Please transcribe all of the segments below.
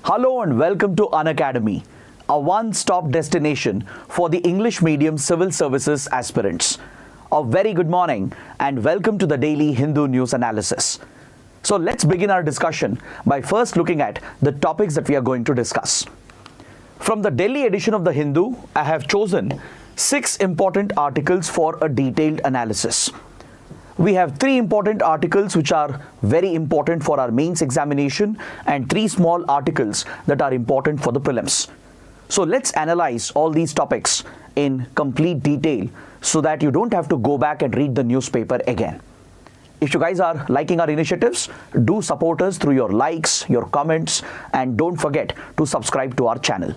Hello and welcome to Unacademy, a one-stop destination for the English medium civil services aspirants. A very good morning and welcome to the daily Hindu news analysis. So let's begin our discussion by first looking at the topics that we are going to discuss. From the Delhi edition of the Hindu, I have chosen 6 important articles for a detailed analysis. We have 3 important articles which are very important for our mains examination and 3 small articles that are important for the prelims. So let's analyze all these topics in complete detail so that you don't have to go back and read the newspaper again. If you guys are liking our initiatives, do support us through your likes, your comments, and don't forget to subscribe to our channel.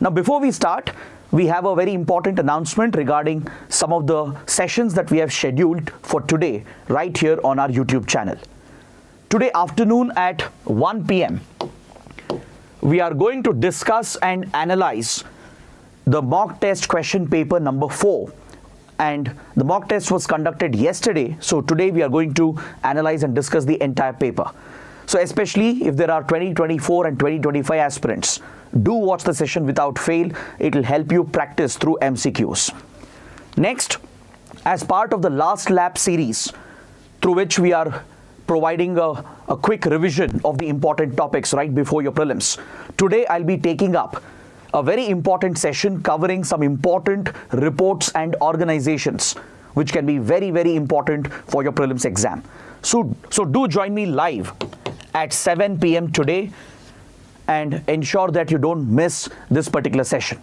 Now before we start, we have a very important announcement regarding some of the sessions that we have scheduled for today right here on our YouTube channel. Today afternoon at 1 p.m. we are going to discuss and analyze the mock test question paper number 4. And the mock test was conducted yesterday, so today we are going to analyze and discuss the entire paper. So especially if there are 2024 and 2025 aspirants, do watch the session without fail. It will help you practice through MCQs. Next, as part of the last lap series, through which we are providing a quick revision of the important topics right before your prelims, today I'll be taking up a very important session covering some important reports and organizations which can be very, very important for your prelims exam. So do join me live at 7 p.m. today and ensure that you don't miss this particular session.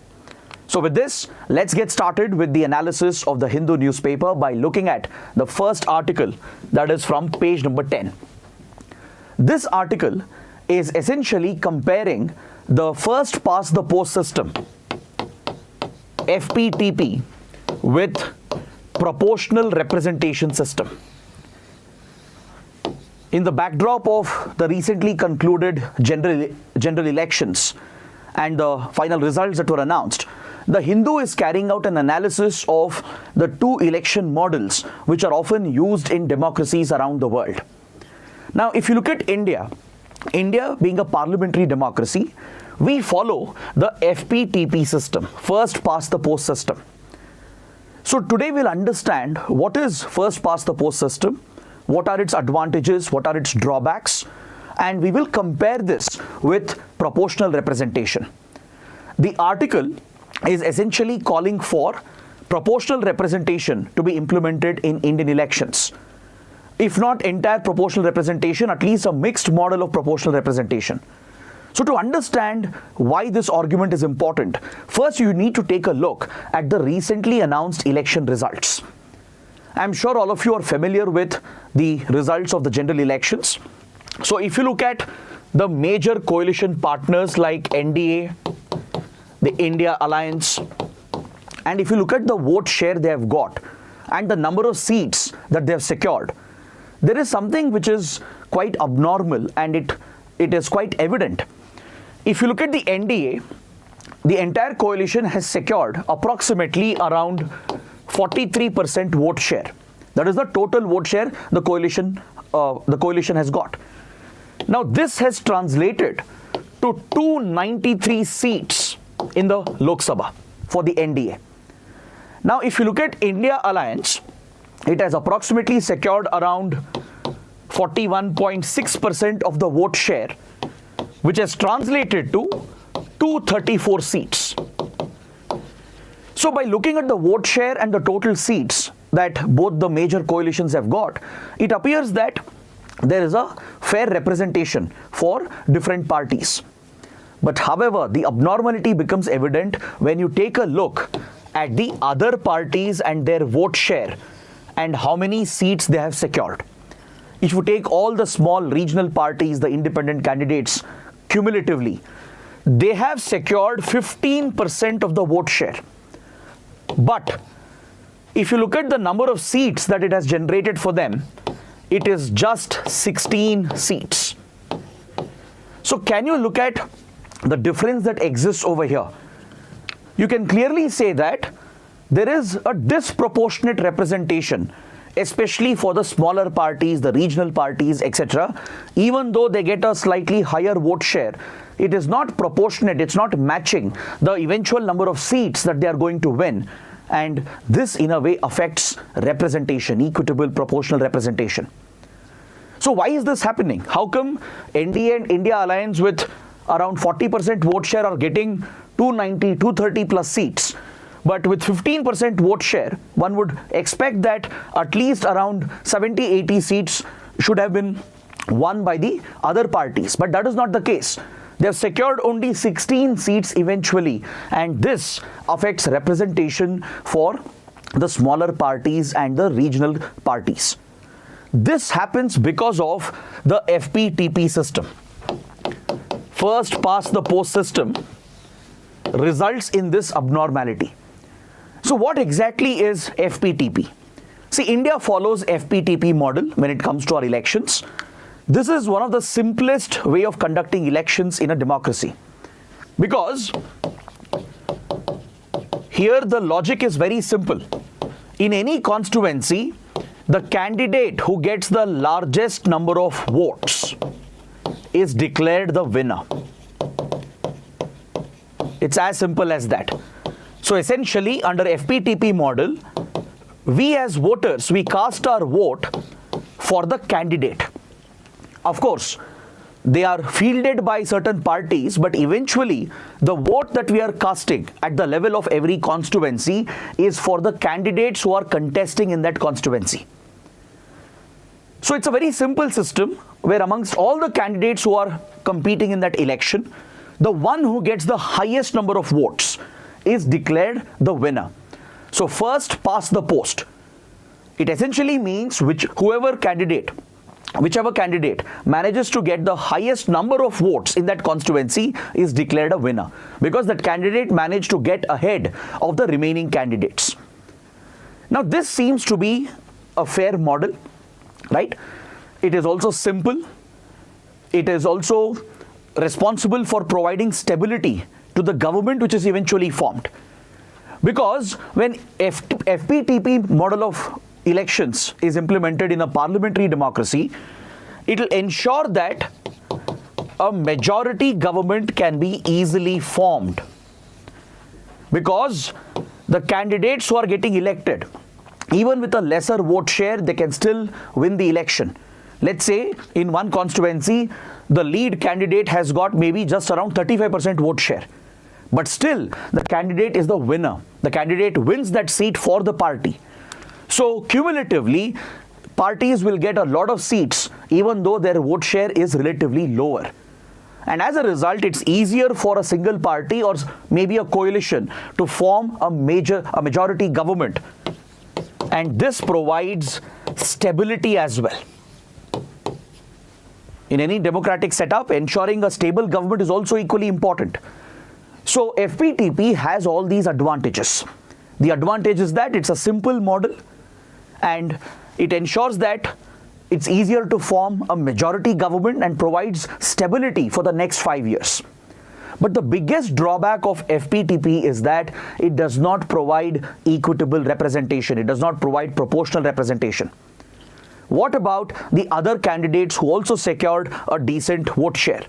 So with this, let's get started with the analysis of the Hindu newspaper by looking at the first article, that is from page number 10. This article is essentially comparing the first past the post system, FPTP, with proportional representation system. In the backdrop of the recently concluded general elections and the final results that were announced, the Hindu is carrying out an analysis of the 2 election models which are often used in democracies around the world. Now, if you look at India being a parliamentary democracy, we follow the FPTP system, first past the post system. So today we'll understand what is first past the post system, what are its advantages, what are its drawbacks, and we will compare this with proportional representation. The article is essentially calling for proportional representation to be implemented in Indian elections. If not entire proportional representation, at least a mixed model of proportional representation. So to understand why this argument is important, first you need to take a look at the recently announced election results. I'm sure all of you are familiar with the results of the general elections. So if you look at the major coalition partners like NDA, the India Alliance, and if you look at the vote share they have got and the number of seats that they have secured, there is something which is quite abnormal and it is quite evident. If you look at the NDA, the entire coalition has secured approximately around 43% vote share. That is the total vote share the coalition has got. Now this has translated to 293 seats in the Lok Sabha for the NDA. Now if you look at India Alliance, it has approximately secured around 41.6% of the vote share, which has translated to 234 seats. So by looking at the vote share and the total seats that both the major coalitions have got, it appears that there is a fair representation for different parties. But however, the abnormality becomes evident when you take a look at the other parties and their vote share and how many seats they have secured. If you take all the small regional parties, the independent candidates, cumulatively, they have secured 15% of the vote share. But if you look at the number of seats that it has generated for them, it is just 16 seats. So can you look at the difference that exists over here? You can clearly say that there is a disproportionate representation especially for the smaller parties, the regional parties, etc., even though they get a slightly higher vote share, it is not proportionate, it's not matching the eventual number of seats that they are going to win. And this in a way affects representation, equitable proportional representation. So why is this happening? How come NDA and India Alliance with around 40% vote share are getting 290, 230 plus seats? But with 15% vote share, one would expect that at least around 70, 80 seats should have been won by the other parties. But that is not the case. They have secured only 16 seats eventually, and this affects representation for the smaller parties and the regional parties. This happens because of the FPTP system. First past the post system results in this abnormality. So what exactly is FPTP? See, India follows FPTP model when it comes to our elections. This is one of the simplest way of conducting elections in a democracy, because here the logic is very simple. In any constituency, the candidate who gets the largest number of votes is declared the winner. It's as simple as that. So essentially, under FPTP model, we as voters, we cast our vote for the candidate. Of course, they are fielded by certain parties, but eventually the vote that we are casting at the level of every constituency is for the candidates who are contesting in that constituency. So it's a very simple system where amongst all the candidates who are competing in that election, the one who gets the highest number of votes is declared the winner. So first past the post. It essentially means whichever candidate manages to get the highest number of votes in that constituency is declared a winner, because that candidate managed to get ahead of the remaining candidates. Now this seems to be a fair model, right? It is also simple. It is also responsible for providing stability to the government which is eventually formed. Because when FPTP model of elections is implemented in a parliamentary democracy, it will ensure that a majority government can be easily formed, because the candidates who are getting elected, even with a lesser vote share, they can still win the election. Let's say in one constituency, the lead candidate has got maybe just around 35% vote share. But still, the candidate is the winner. The candidate wins that seat for the party. So cumulatively, parties will get a lot of seats even though their vote share is relatively lower. And as a result, it's easier for a single party or maybe a coalition to form a majority government. And this provides stability as well. In any democratic setup, ensuring a stable government is also equally important. So FPTP has all these advantages. The advantage is that it's a simple model and it ensures that it's easier to form a majority government and provides stability for the next 5 years. But the biggest drawback of FPTP is that it does not provide equitable representation. It does not provide proportional representation. What about the other candidates who also secured a decent vote share?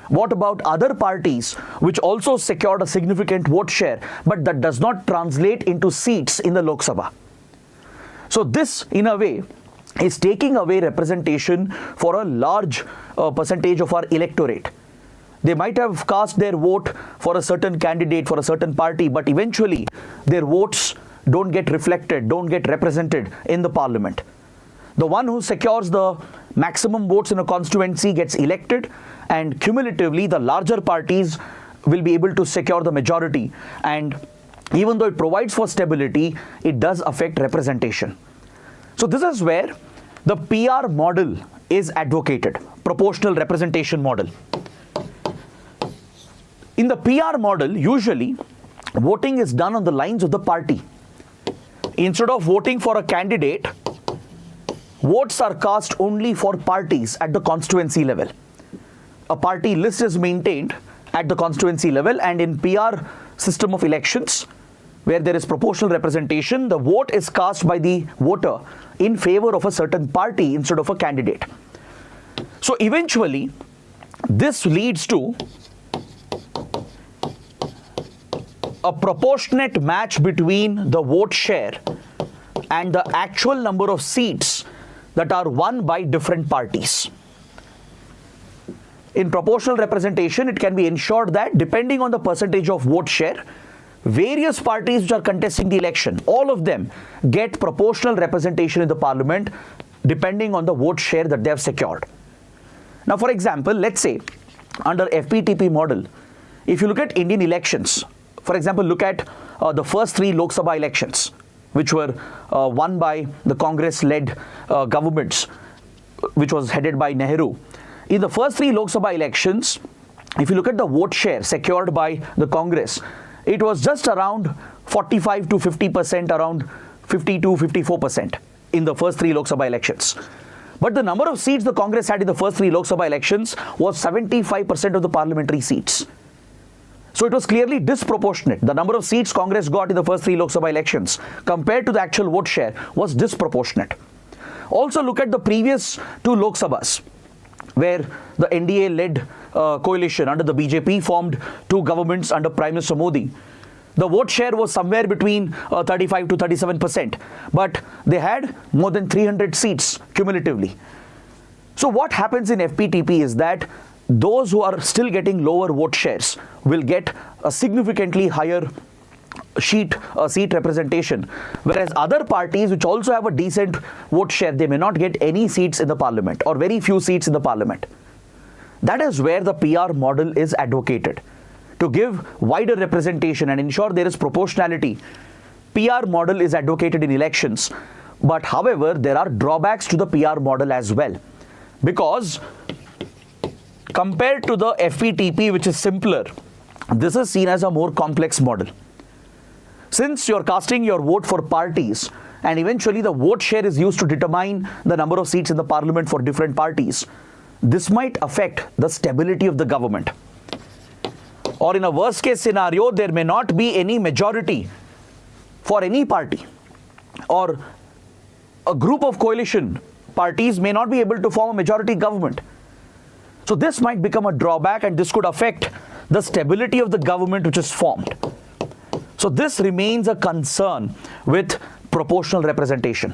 What about other parties which also secured a significant vote share, but that does not translate into seats in the Lok Sabha? So this, in a way, is taking away representation for a large percentage of our electorate. They might have cast their vote for a certain candidate, for a certain party, but eventually their votes don't get reflected, don't get represented in the parliament. The one who secures the maximum votes in a constituency gets elected, and cumulatively the larger parties will be able to secure the majority. And even though it provides for stability, it does affect representation. So this is where the PR model is advocated, proportional representation model. In the PR model, usually voting is done on the lines of the party. Instead of voting for a candidate, votes are cast only for parties at the constituency level. A party list is maintained at the constituency level, and in PR system of elections, where there is proportional representation, the vote is cast by the voter in favor of a certain party instead of a candidate. So eventually, this leads to a proportionate match between the vote share and the actual number of seats that are won by different parties. In proportional representation, it can be ensured that depending on the percentage of vote share, various parties which are contesting the election, all of them get proportional representation in the parliament depending on the vote share that they have secured. Now, for example, let's say under FPTP model, if you look at Indian elections, for example, look at the first 3 Lok Sabha elections, which were won by the Congress-led governments, which was headed by Nehru. In the first 3 Lok Sabha elections, if you look at the vote share secured by the Congress, it was just around 45 to 50%, around 50 to 54% in the first 3 Lok Sabha elections. But the number of seats the Congress had in the first 3 Lok Sabha elections was 75% of the parliamentary seats. So it was clearly disproportionate. The number of seats Congress got in the first 3 Lok Sabha elections compared to the actual vote share was disproportionate. Also look at the previous 2 Lok Sabhas, where the NDA-led coalition under the BJP formed 2 governments under Prime Minister Modi. The vote share was somewhere between 35 to 37%, but they had more than 300 seats cumulatively. So what happens in FPTP is that those who are still getting lower vote shares will get a significantly higher seat representation, whereas other parties which also have a decent vote share, they may not get any seats in the parliament or very few seats in the parliament. That is where the PR model is advocated, to give wider representation and ensure there is proportionality. PR model is advocated in elections, but however, there are drawbacks to the PR model as well, because compared to the FPTP, which is simpler, this is seen as a more complex model. Since you're casting your vote for parties and eventually the vote share is used to determine the number of seats in the parliament for different parties, this might affect the stability of the government. Or in a worst case scenario, there may not be any majority for any party, or a group of coalition parties may not be able to form a majority government. So this might become a drawback, and this could affect the stability of the government which is formed. So this remains a concern with proportional representation.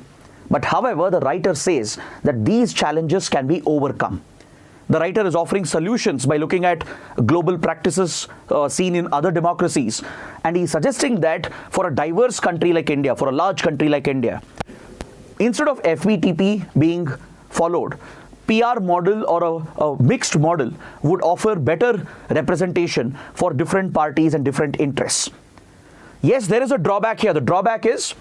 But however, the writer says that these challenges can be overcome. The writer is offering solutions by looking at global practices seen in other democracies, and he's suggesting that for a diverse country like India, for a large country like India, instead of FPTP being followed, PR model or a mixed model would offer better representation for different parties and different interests. Yes, there is a drawback here. The drawback is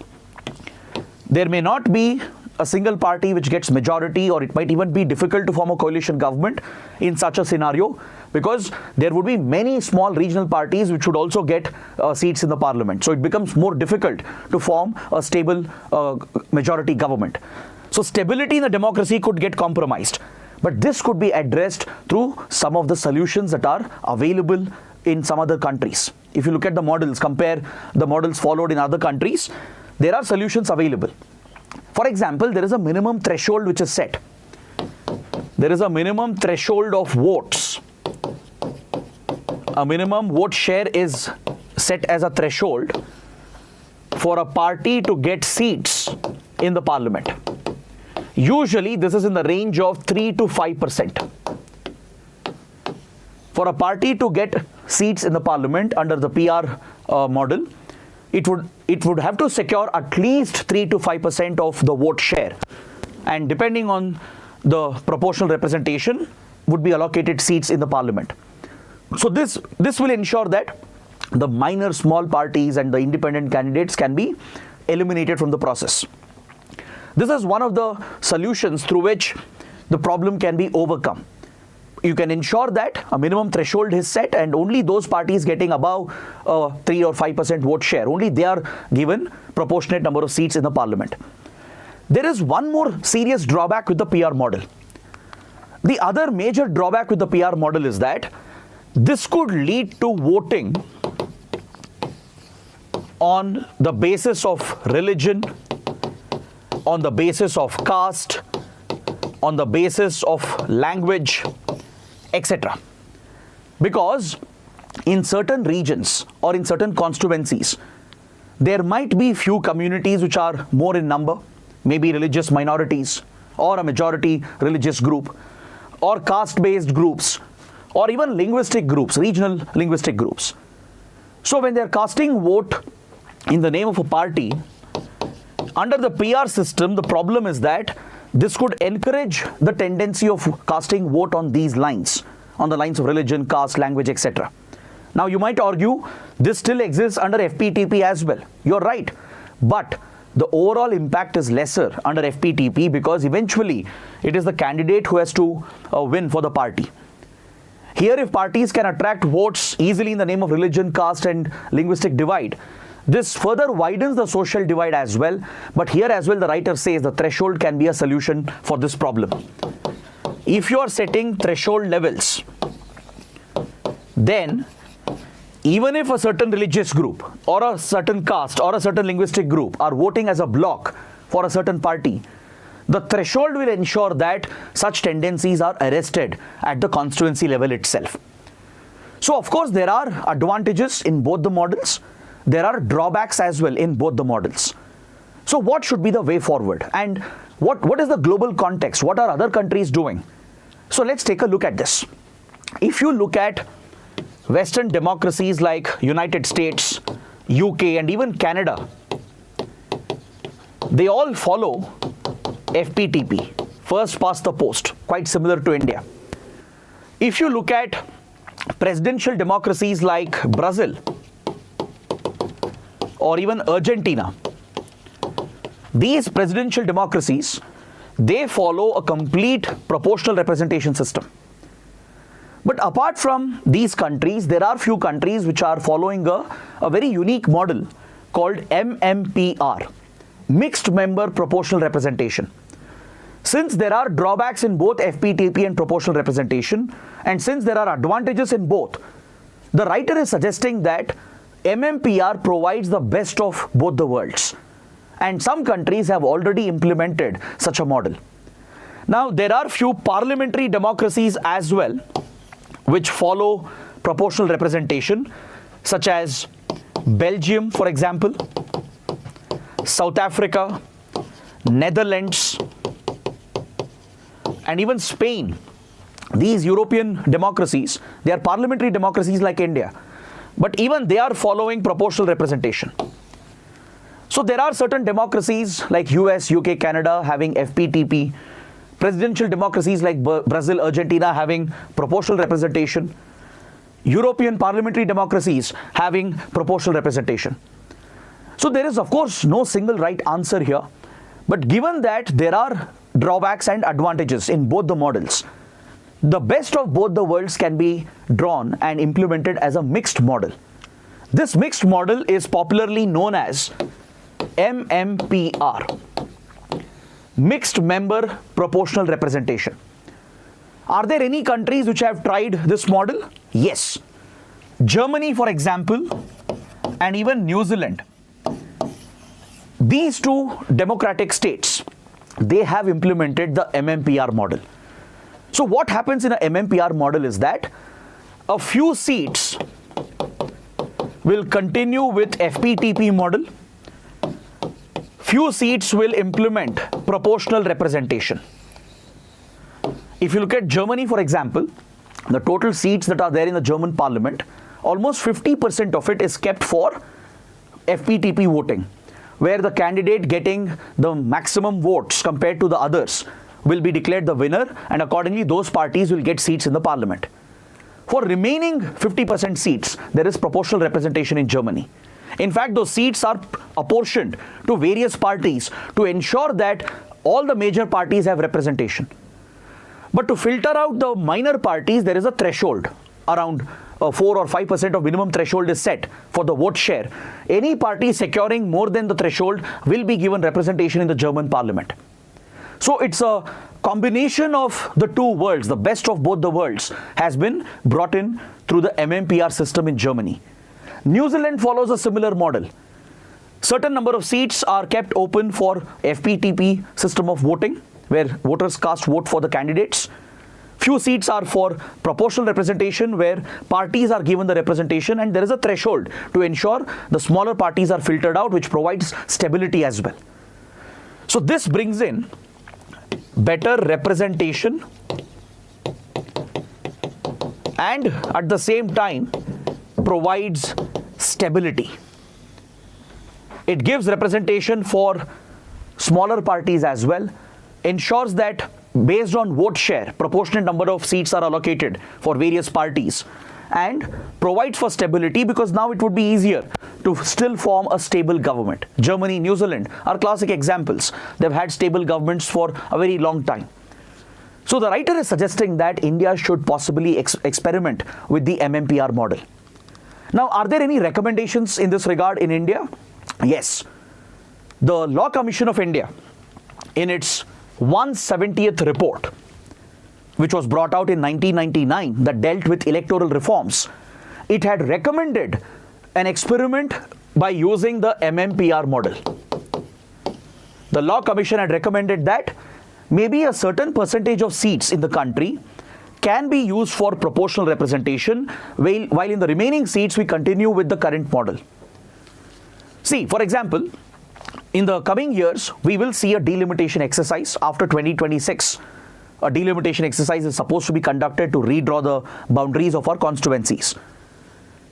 there may not be a single party which gets majority, or it might even be difficult to form a coalition government in such a scenario, because there would be many small regional parties which would also get seats in the parliament. So it becomes more difficult to form a stable majority government. So stability in the democracy could get compromised. But this could be addressed through some of the solutions that are available in some other countries. If you look at the models, compare the models followed in other countries, there are solutions available. For example, there is a minimum threshold which is set. There is a minimum threshold of votes. A minimum vote share is set as a threshold for a party to get seats in the parliament. Usually, this is in the range of 3 to 5%. For a party to get seats in the parliament under the PR model, it would have to secure at least 3 to 5% of the vote share, and depending on the proportional representation would be allocated seats in the parliament. So this will ensure that the minor small parties and the independent candidates can be eliminated from the process. This is one of the solutions through which the problem can be overcome. You can ensure that a minimum threshold is set, and only those parties getting above 3 or 5% vote share, only they are given proportionate number of seats in the parliament. There is one more serious drawback with the PR model. The other major drawback with the PR model is that this could lead to voting on the basis of religion, on the basis of caste, on the basis of language, etc. Because in certain regions or in certain constituencies, there might be few communities which are more in number, maybe religious minorities or a majority religious group or caste-based groups or even linguistic groups, regional linguistic groups. So when they're casting vote in the name of a party, under the PR system, the problem is that this could encourage the tendency of casting vote on these lines, on the lines of religion, caste, language, etc. Now you might argue this still exists under FPTP as well. You're right. But the overall impact is lesser under FPTP because eventually it is the candidate who has to win for the party. Here, if parties can attract votes easily in the name of religion, caste and linguistic divide, this further widens the social divide as well. But here as well, the writer says the threshold can be a solution for this problem. If you are setting threshold levels, then even if a certain religious group or a certain caste or a certain linguistic group are voting as a bloc for a certain party, the threshold will ensure that such tendencies are arrested at the constituency level itself. So of course there are advantages in both the models. There are drawbacks as well in both the models. So what should be the way forward? And what is the global context? What are other countries doing? So let's take a look at this. If you look at Western democracies like United States, UK and even Canada, they all follow FPTP, first past the post, quite similar to India. If you look at presidential democracies like Brazil or even Argentina, these presidential democracies, they follow a complete proportional representation system. But apart from these countries, there are few countries which are following a very unique model called MMPR, Mixed Member Proportional Representation. Since there are drawbacks in both FPTP and proportional representation, and since there are advantages in both, the writer is suggesting that MMPR provides the best of both the worlds. And some countries have already implemented such a model. Now, there are few parliamentary democracies as well, which follow proportional representation, such as Belgium, for example, South Africa, Netherlands, and even Spain. These European democracies, they are parliamentary democracies like India, but even they are following proportional representation. So there are certain democracies like US, UK, Canada having FPTP, presidential democracies like Brazil, Argentina having proportional representation, European parliamentary democracies having proportional representation. So there is of course no single right answer here, but given that there are drawbacks and advantages in both the models, the best of both the worlds can be drawn and implemented as a mixed model. This mixed model is popularly known as MMPR, Mixed Member Proportional Representation. Are there any countries which have tried this model? Yes. Germany, for example, and even New Zealand. These two democratic states, they have implemented the MMPR model. So what happens in a MMPR model is that a few seats will continue with FPTP model. Few seats will implement proportional representation. If you look at Germany, for example, the total seats that are there in the German parliament, almost 50% of it is kept for FPTP voting, where the candidate getting the maximum votes compared to the others will be declared the winner, and accordingly those parties will get seats in the parliament. For remaining 50% seats, there is proportional representation in Germany. In fact, those seats are apportioned to various parties to ensure that all the major parties have representation. But to filter out the minor parties, there is a threshold. Around 4 or 5% of minimum threshold is set for the vote share. Any party securing more than the threshold will be given representation in the German parliament. So it's a combination of the two worlds, the best of both the worlds has been brought in through the MMPR system in Germany. New Zealand follows a similar model. Certain number of seats are kept open for FPTP system of voting, where voters cast vote for the candidates. Few seats are for proportional representation, where parties are given the representation, and there is a threshold to ensure the smaller parties are filtered out, which provides stability as well. So this brings in better representation and at the same time provides stability. It gives representation for smaller parties as well, ensures that based on vote share, proportionate number of seats are allocated for various parties, and provides for stability because now it would be easier to still form a stable government. Germany, New Zealand are classic examples. They've had stable governments for a very long time. So the writer is suggesting that India should possibly experiment with the MMPR model. Now, are there any recommendations in this regard in India? Yes. The Law Commission of India, in its 170th report, which was brought out in 1999, that dealt with electoral reforms, it had recommended an experiment by using the MMPR model. The Law Commission had recommended that maybe a certain percentage of seats in the country can be used for proportional representation, while in the remaining seats we continue with the current model. See, for example, in the coming years, we will see a delimitation exercise after 2026. A delimitation exercise is supposed to be conducted to redraw the boundaries of our constituencies.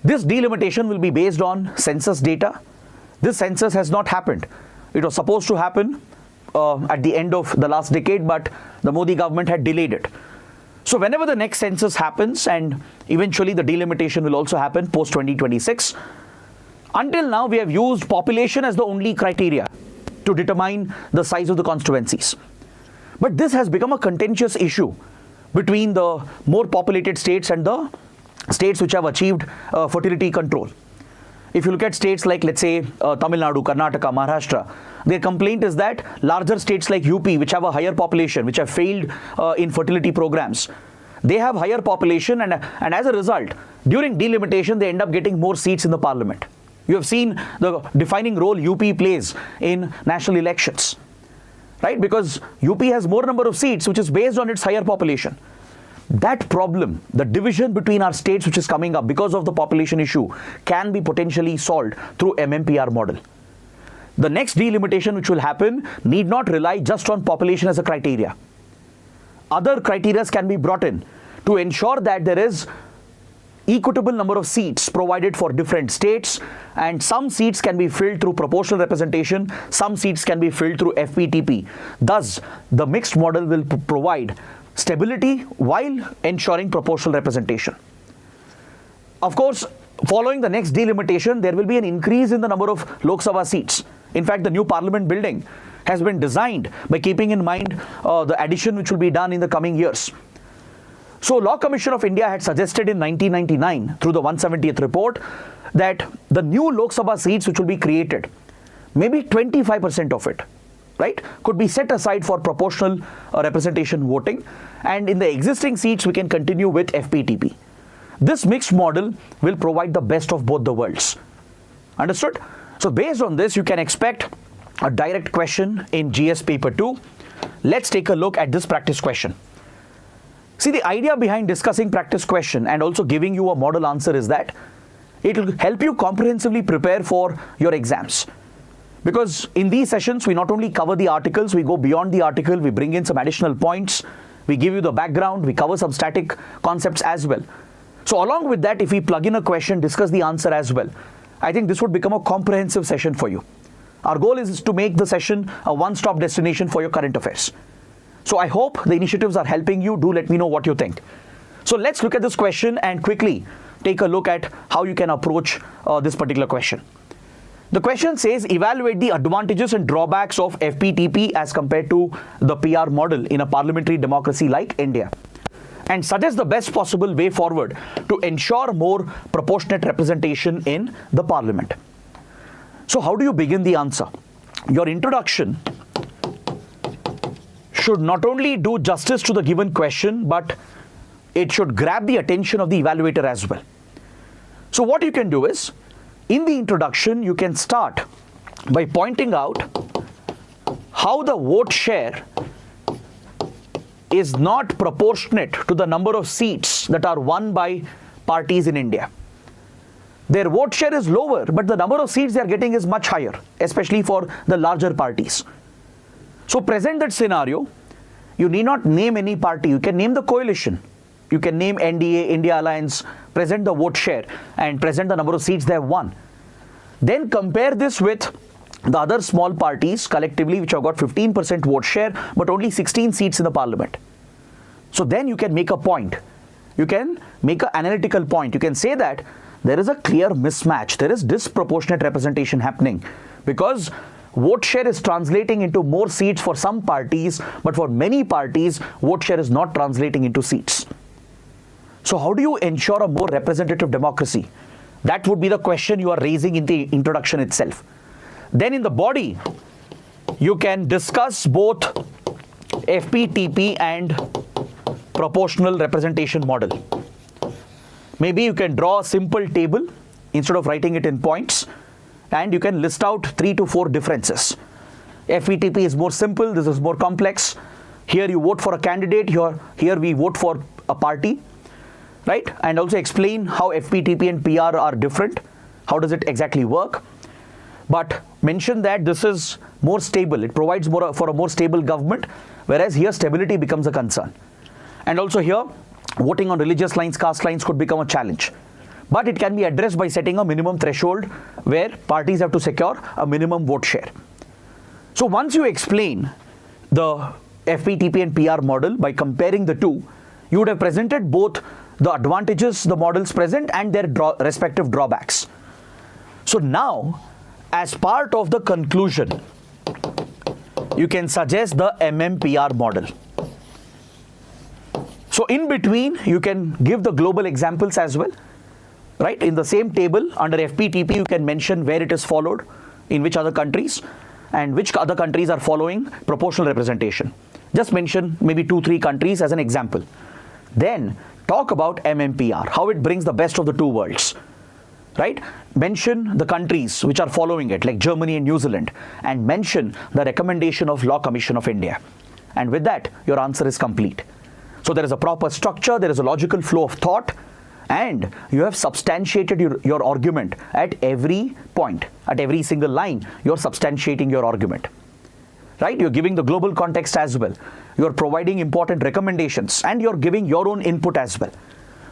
This delimitation will be based on census data. This census has not happened. It was supposed to happen at the end of the last decade, but the Modi government had delayed it. So whenever the next census happens, and eventually the delimitation will also happen post 2026, until now we have used population as the only criteria to determine the size of the constituencies. But this has become a contentious issue between the more populated states and the states which have achieved fertility control. If you look at states like, let's say, Tamil Nadu, Karnataka, Maharashtra, their complaint is that larger states like UP, which have a higher population, which have failed in fertility programs, they have higher population, and as a result, during delimitation, they end up getting more seats in the parliament. You have seen the defining role UP plays in national elections, right? Because UP has more number of seats, which is based on its higher population. That problem, the division between our states which is coming up because of the population issue, can be potentially solved through MMPR model. The next delimitation which will happen need not rely just on population as a criteria. Other criteria can be brought in to ensure that there is equitable number of seats provided for different states, and some seats can be filled through proportional representation, some seats can be filled through FPTP. Thus, the mixed model will provide stability while ensuring proportional representation. Of course, following the next delimitation, there will be an increase in the number of Lok Sabha seats. In fact, the new parliament building has been designed by keeping in mind the addition which will be done in the coming years. So, Law Commission of India had suggested in 1999 through the 170th report that the new Lok Sabha seats which will be created, maybe 25% of it, right, could be set aside for proportional representation voting, and in the existing seats we can continue with FPTP. This mixed model will provide the best of both the worlds. Understood? So based on this, you can expect a direct question in GS paper 2. Let's take a look at this practice question. See, the idea behind discussing practice question and also giving you a model answer is that it will help you comprehensively prepare for your exams. Because in these sessions, we not only cover the articles, we go beyond the article, we bring in some additional points, we give you the background, we cover some static concepts as well. So along with that, if we plug in a question, discuss the answer as well, I think this would become a comprehensive session for you. Our goal is to make the session a one-stop destination for your current affairs. So I hope the initiatives are helping you. Do let me know what you think. So let's look at this question and quickly take a look at how you can approach this particular question. The question says, evaluate the advantages and drawbacks of FPTP as compared to the PR model in a parliamentary democracy like India, and suggest the best possible way forward to ensure more proportionate representation in the parliament. So how do you begin the answer? Your introduction should not only do justice to the given question, but it should grab the attention of the evaluator as well. So what you can do is, in the introduction, you can start by pointing out how the vote share is not proportionate to the number of seats that are won by parties in India. Their vote share is lower, but the number of seats they are getting is much higher, especially for the larger parties. So present that scenario, you need not name any party. You can name the coalition. You can name NDA, India Alliance, present the vote share, and present the number of seats they have won. Then compare this with the other small parties collectively which have got 15% vote share, but only 16 seats in the parliament. So then you can make a point. You can make an analytical point. You can say that there is a clear mismatch. There is disproportionate representation happening because vote share is translating into more seats for some parties, but for many parties, vote share is not translating into seats. So how do you ensure a more representative democracy? That would be the question you are raising in the introduction itself. Then in the body, you can discuss both FPTP and proportional representation model. Maybe you can draw a simple table instead of writing it in points, and you can list out 3 to 4 differences. FPTP is more simple, this is more complex. Here you vote for a candidate, here we vote for a party, right? And also explain how FPTP and PR are different. How does it exactly work? But mention that this is more stable. It provides more for a more stable government, whereas here stability becomes a concern. And also here, voting on religious lines, caste lines could become a challenge. But it can be addressed by setting a minimum threshold where parties have to secure a minimum vote share. So once you explain the FPTP and PR model by comparing the two, you would have presented both the advantages the models present and their respective drawbacks. So now, as part of the conclusion, you can suggest the MMPR model. So in between, you can give the global examples as well, right? In the same table under FPTP, you can mention where it is followed, in which other countries, and which other countries are following proportional representation. Just mention maybe 2-3 countries as an example. Then talk about MMPR, how it brings the best of the two worlds, right? Mention the countries which are following it, like Germany and New Zealand, and mention the recommendation of Law Commission of India. And with that, your answer is complete. So there is a proper structure, there is a logical flow of thought, and you have substantiated your argument at every point, at every single line, you're substantiating your argument, right? You're giving the global context as well. You're providing important recommendations, and you're giving your own input as well.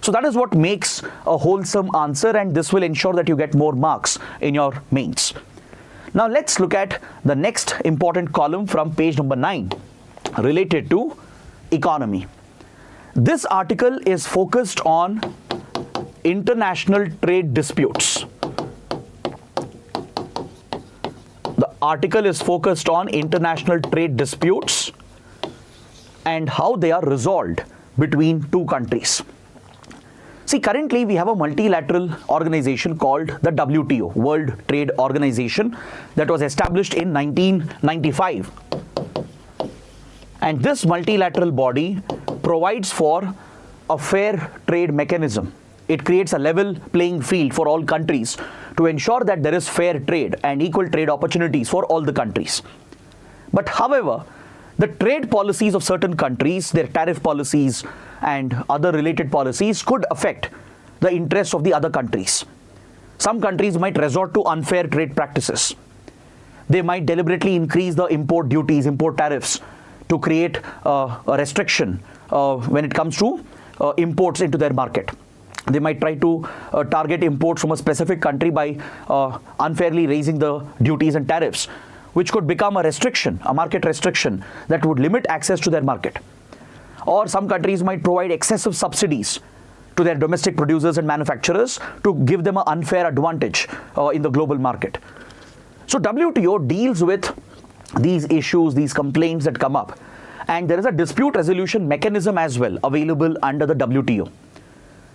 So that is what makes a wholesome answer, and this will ensure that you get more marks in your mains. Now let's look at the next important column from page number 9, related to economy. This article is focused on international trade disputes. The article is focused on international trade disputes and how they are resolved between two countries. See, currently we have a multilateral organization called the WTO, World Trade Organization, that was established in 1995. And this multilateral body provides for a fair trade mechanism. It creates a level playing field for all countries to ensure that there is fair trade and equal trade opportunities for all the countries. But however, the trade policies of certain countries, their tariff policies and other related policies could affect the interests of the other countries. Some countries might resort to unfair trade practices. They might deliberately increase the import duties, import tariffs to create a restriction when it comes to imports into their market. They might try to target imports from a specific country by unfairly raising the duties and tariffs, which could become a restriction, a market restriction that would limit access to their market. Or some countries might provide excessive subsidies to their domestic producers and manufacturers to give them an unfair advantage in the global market. So WTO deals with these issues, these complaints that come up. And there is a dispute resolution mechanism as well available under the WTO.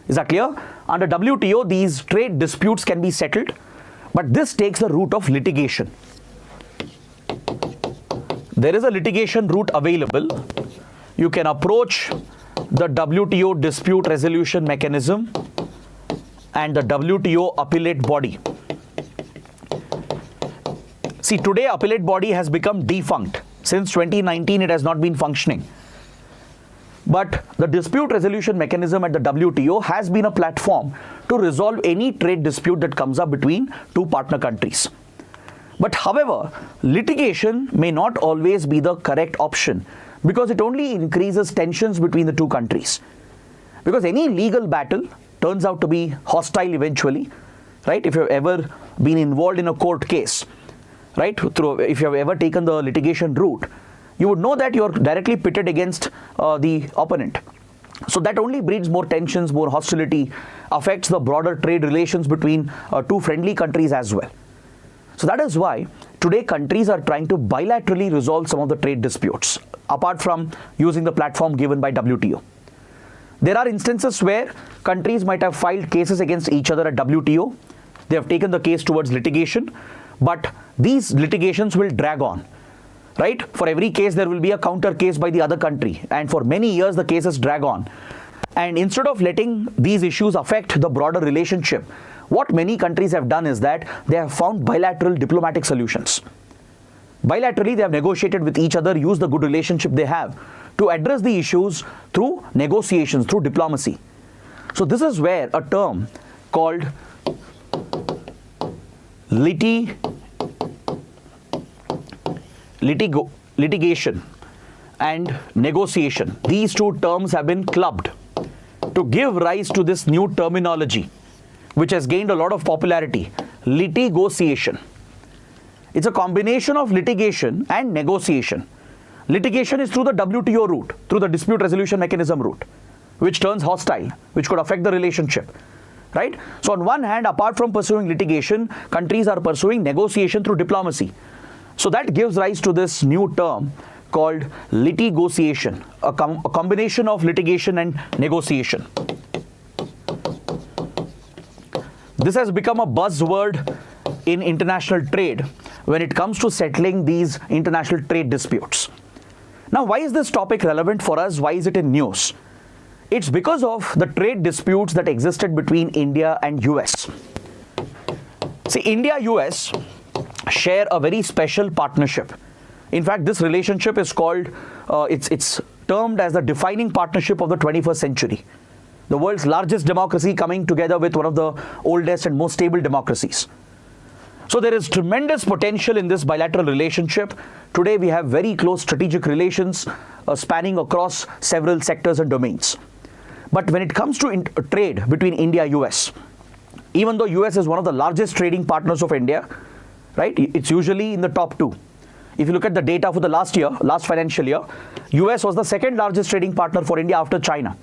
Is that clear? Under WTO, these trade disputes can be settled, but this takes the route of litigation. There is a litigation route available. You can approach the WTO dispute resolution mechanism and the WTO appellate body. See, today appellate body has become defunct. Since 2019, it has not been functioning. But the dispute resolution mechanism at the WTO has been a platform to resolve any trade dispute that comes up between two partner countries. But however, litigation may not always be the correct option because it only increases tensions between the two countries. Because any legal battle turns out to be hostile eventually, right? If you've ever been involved in a court case, right? If you have ever taken the litigation route, you would know that you're directly pitted against the opponent. So that only breeds more tensions, more hostility, affects the broader trade relations between two friendly countries as well. So that is why today countries are trying to bilaterally resolve some of the trade disputes, apart from using the platform given by WTO. There are instances where countries might have filed cases against each other at WTO. They have taken the case towards litigation, but these litigations will drag on, right? For every case, there will be a counter case by the other country, and for many years, the cases drag on. And instead of letting these issues affect the broader relationship, what many countries have done is that they have found bilateral diplomatic solutions. Bilaterally, they have negotiated with each other, used the good relationship they have to address the issues through negotiations, through diplomacy. So this is where a term called litigation and negotiation, these two terms have been clubbed to give rise to this new terminology, which has gained a lot of popularity, litigotiation. It's a combination of litigation and negotiation. Litigation is through the WTO route, through the dispute resolution mechanism route, which turns hostile, which could affect the relationship, right? So on one hand, apart from pursuing litigation, countries are pursuing negotiation through diplomacy. So that gives rise to this new term called litigotiation, a combination of litigation and negotiation. This has become a buzzword in international trade when it comes to settling these international trade disputes. Now, why is this topic relevant for us? Why is it in news? It's because of the trade disputes that existed between India and US. See, India-US share a very special partnership. In fact, this relationship is called, it's termed as the defining partnership of the 21st century. The world's largest democracy coming together with one of the oldest and most stable democracies. So there is tremendous potential in this bilateral relationship. Today we have very close strategic relations spanning across several sectors and domains. But when it comes to trade between India and US, even though US is one of the largest trading partners of India, right? It's usually in the top two. If you look at the data for the last financial year, US was the second largest trading partner for India after China.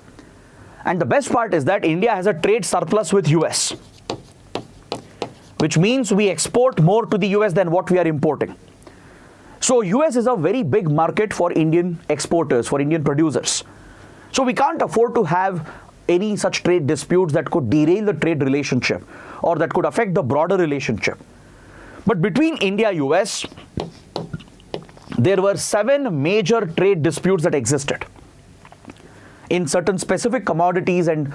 And the best part is that India has a trade surplus with US, which means we export more to the US than what we are importing. So US is a very big market for Indian exporters, for Indian producers. So we can't afford to have any such trade disputes that could derail the trade relationship or that could affect the broader relationship. But between India and US, there were 7 major trade disputes that existed in certain specific commodities and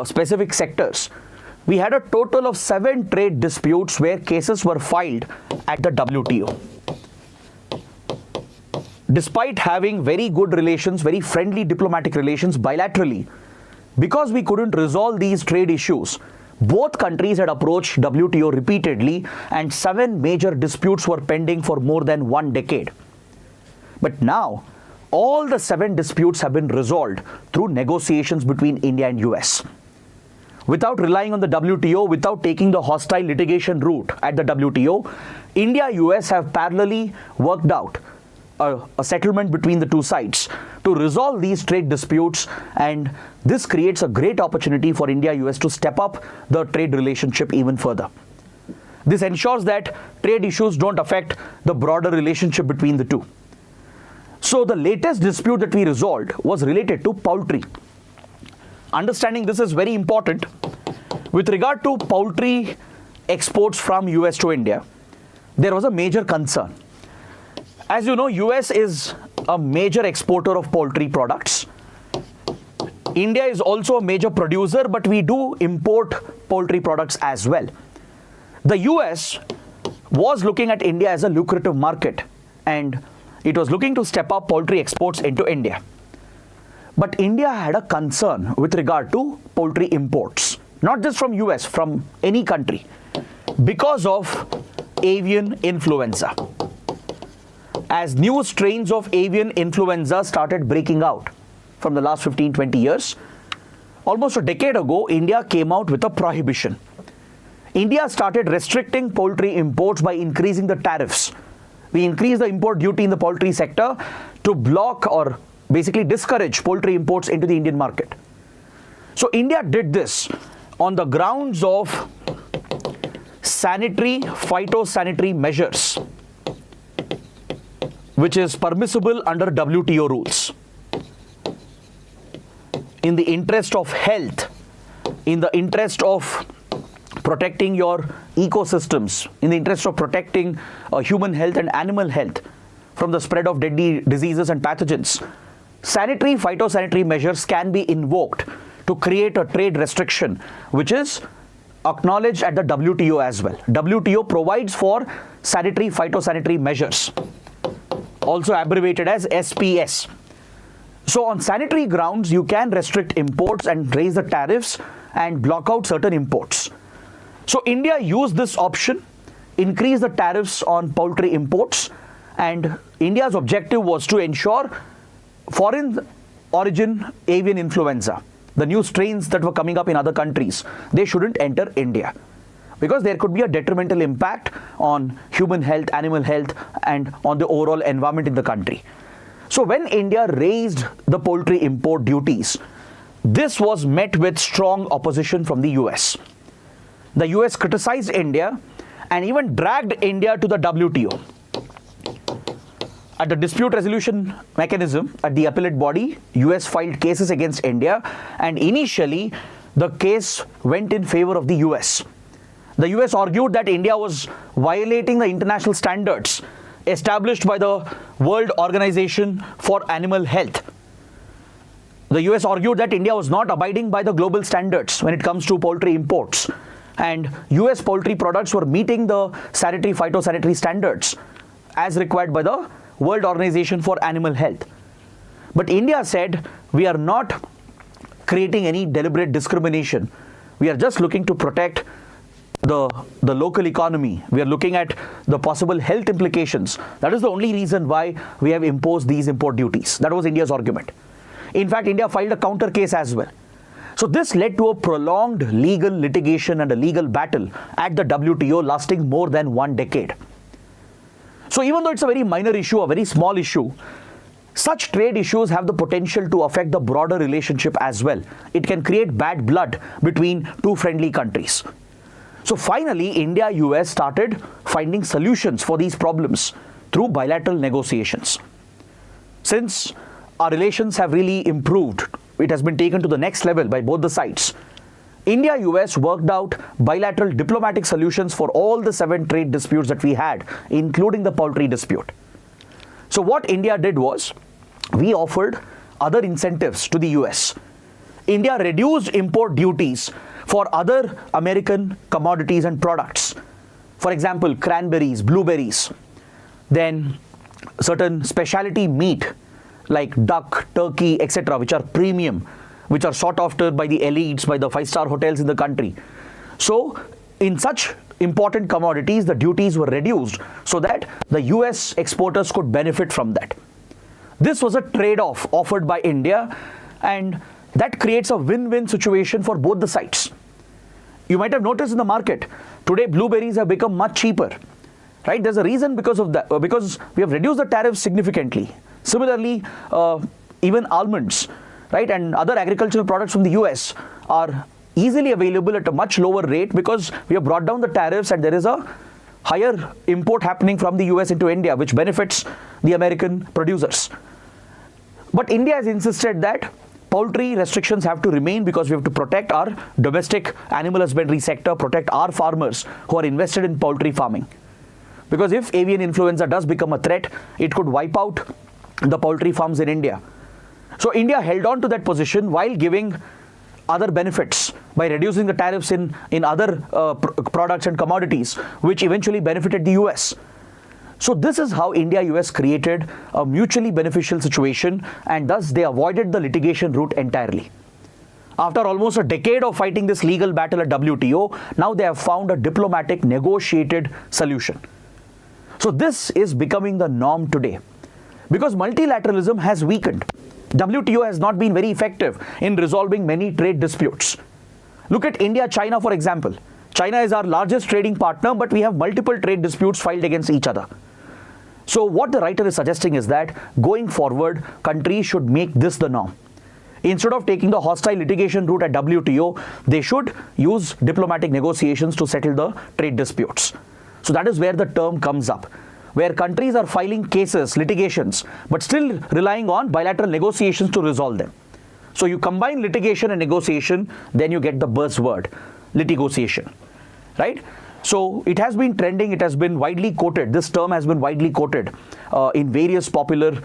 specific sectors. We had a total of 7 trade disputes where cases were filed at the WTO. Despite having very good relations, very friendly diplomatic relations bilaterally, because we couldn't resolve these trade issues, both countries had approached WTO repeatedly and 7 major disputes were pending for more than 1 decade. But now, all the 7 disputes have been resolved through negotiations between India and US. Without relying on the WTO, without taking the hostile litigation route at the WTO, India and US have parallelly worked out a settlement between the two sides to resolve these trade disputes, and this creates a great opportunity for India and US to step up the trade relationship even further. This ensures that trade issues don't affect the broader relationship between the two. So the latest dispute that we resolved was related to poultry. Understanding this is very important. With regard to poultry exports from US to India, there was a major concern. As you know, US is a major exporter of poultry products. India is also a major producer, but we do import poultry products as well. The US was looking at India as a lucrative market, and it was looking to step up poultry exports into India. But India had a concern with regard to poultry imports, not just from US, from any country, because of avian influenza. As new strains of avian influenza started breaking out from the last 15-20 years, almost a decade ago, India came out with a prohibition. India started restricting poultry imports by increasing the tariffs. We increased the import duty in the poultry sector to block or basically discourage poultry imports into the Indian market. So India did this on the grounds of sanitary, phytosanitary measures, which is permissible under WTO rules. In the interest of health, in the interest of protecting your ecosystems, in the interest of protecting human health and animal health from the spread of deadly diseases and pathogens, sanitary, phytosanitary measures can be invoked to create a trade restriction, which is acknowledged at the WTO as well. WTO provides for sanitary, phytosanitary measures, also abbreviated as SPS. So on sanitary grounds, you can restrict imports and raise the tariffs and block out certain imports. So India used this option, increase the tariffs on poultry imports, and India's objective was to ensure foreign origin avian influenza, the new strains that were coming up in other countries, they shouldn't enter India, because there could be a detrimental impact on human health, animal health, and on the overall environment in the country. So when India raised the poultry import duties, this was met with strong opposition from the US. The US criticized India and even dragged India to the WTO. At the dispute resolution mechanism at the appellate body, US filed cases against India, and initially the case went in favor of the US. The US argued that India was violating the international standards established by the World Organization for Animal Health. The US argued that India was not abiding by the global standards when it comes to poultry imports, and US poultry products were meeting the sanitary, phytosanitary standards as required by the World Organization for Animal Health. But India said, we are not creating any deliberate discrimination. We are just looking to protect the local economy. We are looking at the possible health implications. That is the only reason why we have imposed these import duties. That was India's argument. In fact, India filed a counter case as well. So this led to a prolonged legal litigation and a legal battle at the WTO lasting more than 1 decade. So even though it's a very minor issue, a very small issue, such trade issues have the potential to affect the broader relationship as well. It can create bad blood between two friendly countries. So finally, India-US started finding solutions for these problems through bilateral negotiations. Since our relations have really improved, it has been taken to the next level by both the sides. India-US worked out bilateral diplomatic solutions for all the 7 trade disputes that we had, including the poultry dispute. So what India did was, we offered other incentives to the US. India reduced import duties for other American commodities and products. For example, cranberries, blueberries, then certain specialty meat like duck, turkey, etc., which are premium, which are sought after by the elites, by the 5-star hotels in the country. So in such important commodities, the duties were reduced so that the US exporters could benefit from that. This was a trade-off offered by India, and that creates a win-win situation for both the sides. You might have noticed in the market, today blueberries have become much cheaper, right? There's a reason because of that, because we have reduced the tariffs significantly. Similarly, even almonds, right, and other agricultural products from the US are easily available at a much lower rate because we have brought down the tariffs and there is a higher import happening from the US into India, which benefits the American producers. But India has insisted that poultry restrictions have to remain because we have to protect our domestic animal husbandry sector, protect our farmers who are invested in poultry farming. Because if avian influenza does become a threat, it could wipe out the poultry farms in India. So India held on to that position while giving other benefits by reducing the tariffs in other products and commodities, which eventually benefited the US. So this is how India-US created a mutually beneficial situation, and thus they avoided the litigation route entirely. After almost a decade of fighting this legal battle at WTO, now they have found a diplomatic, negotiated solution. So this is becoming the norm today, because multilateralism has weakened. WTO has not been very effective in resolving many trade disputes. Look at India-China, for example. China is our largest trading partner, but we have multiple trade disputes filed against each other. So what the writer is suggesting is that going forward, countries should make this the norm. Instead of taking the hostile litigation route at WTO, they should use diplomatic negotiations to settle the trade disputes. So that is where the term comes up, where countries are filing cases, litigations, but still relying on bilateral negotiations to resolve them. So you combine litigation and negotiation, then you get the buzzword, litigotiation, right? So it has been trending, it has been widely quoted, this term has been widely quoted in various popular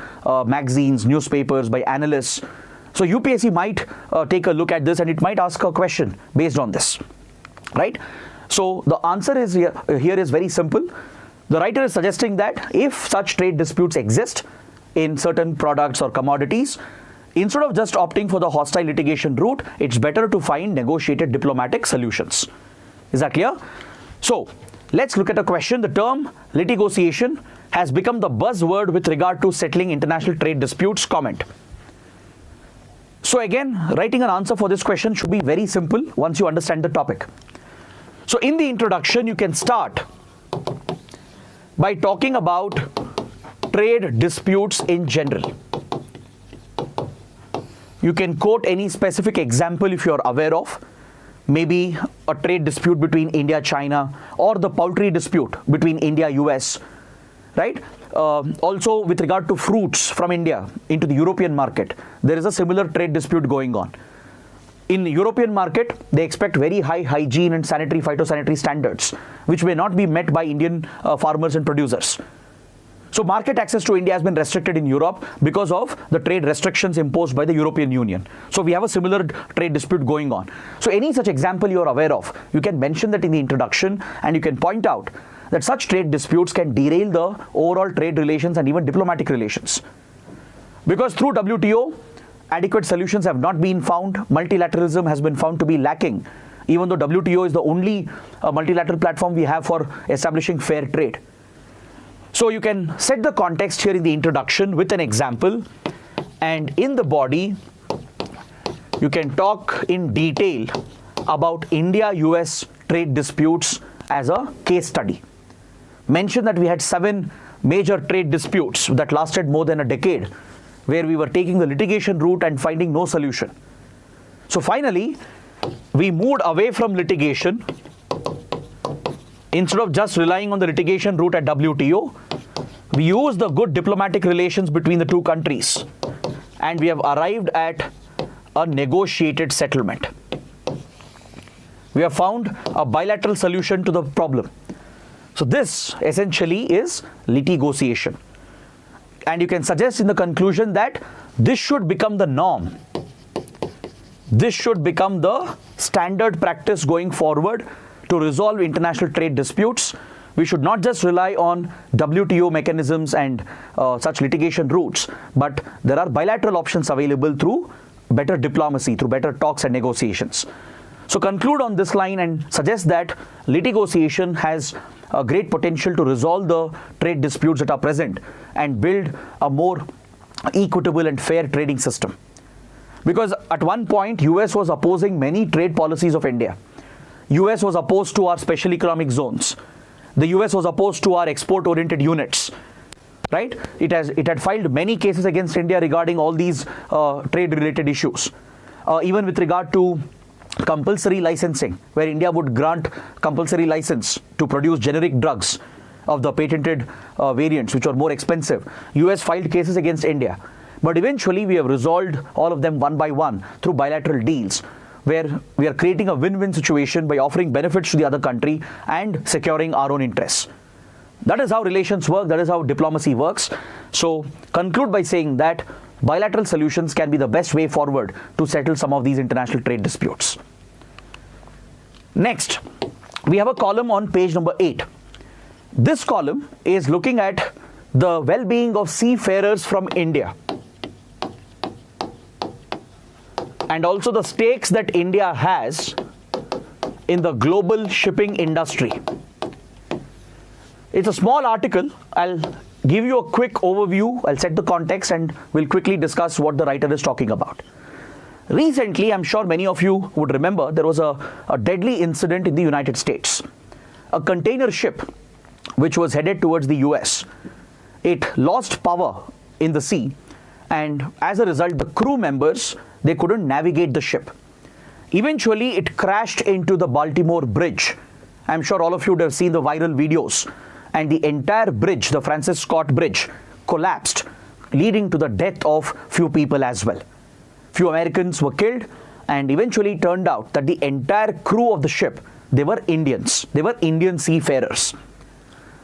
magazines, newspapers, by analysts. So UPSC might take a look at this and it might ask a question based on this, right? So the answer is here is very simple. The writer is suggesting that if such trade disputes exist in certain products or commodities, instead of just opting for the hostile litigation route, it's better to find negotiated diplomatic solutions. Is that clear? So let's look at a question. The term litigotiation has become the buzzword with regard to settling international trade disputes. Comment. So again, writing an answer for this question should be very simple once you understand the topic. So in the introduction, you can start by talking about trade disputes in general. You can quote any specific example if you are aware of, maybe a trade dispute between India-China or the poultry dispute between India-US, right? Also with regard to fruits from India into the European market, there is a similar trade dispute going on. In the European market, they expect very high hygiene and sanitary phytosanitary standards, which may not be met by Indian farmers and producers. So market access to India has been restricted in Europe because of the trade restrictions imposed by the European Union. So we have a similar trade dispute going on. So any such example you are aware of, you can mention that in the introduction, and you can point out that such trade disputes can derail the overall trade relations and even diplomatic relations. Because through WTO, adequate solutions have not been found. Multilateralism has been found to be lacking, even though WTO is the only multilateral platform we have for establishing fair trade. So you can set the context here in the introduction with an example, and in the body, you can talk in detail about India-US trade disputes as a case study. Mention that we had 7 major trade disputes that lasted more than a decade, where we were taking the litigation route and finding no solution. So finally, we moved away from litigation. Instead of just relying on the litigation route at WTO, we used the good diplomatic relations between the two countries, and we have arrived at a negotiated settlement. We have found a bilateral solution to the problem. So this essentially is litigotiation. And you can suggest in the conclusion that this should become the norm. This should become the standard practice going forward to resolve international trade disputes. We should not just rely on WTO mechanisms and such litigation routes, but there are bilateral options available through better diplomacy, through better talks and negotiations. So conclude on this line and suggest that litigotiation has a great potential to resolve the trade disputes that are present and build a more equitable and fair trading system. Because at one point, US was opposing many trade policies of India. US was opposed to our special economic zones. The US was opposed to our export-oriented units, right? It had filed many cases against India regarding all these trade-related issues. Even with regard to compulsory licensing, where India would grant compulsory license to produce generic drugs of the patented variants, which are more expensive. US filed cases against India. But eventually, we have resolved all of them one by one through bilateral deals, where we are creating a win-win situation by offering benefits to the other country and securing our own interests. That is how relations work. That is how diplomacy works. So conclude by saying that bilateral solutions can be the best way forward to settle some of these international trade disputes. Next, we have a column on page number 8. This column is looking at the well-being of seafarers from India and also the stakes that India has in the global shipping industry. It's a small article. I'll give you a quick overview. I'll set the context and we'll quickly discuss what the writer is talking about. Recently, I'm sure many of you would remember, there was a deadly incident in the United States. A container ship which was headed towards the US. It lost power in the sea, and as a result, the crew members, they couldn't navigate the ship. Eventually, it crashed into the Baltimore Bridge. I'm sure all of you would have seen the viral videos. And the entire bridge, the Francis Scott Bridge, collapsed, leading to the death of few people as well. Few Americans were killed, and eventually it turned out that the entire crew of the ship, they were Indians. They were Indian seafarers.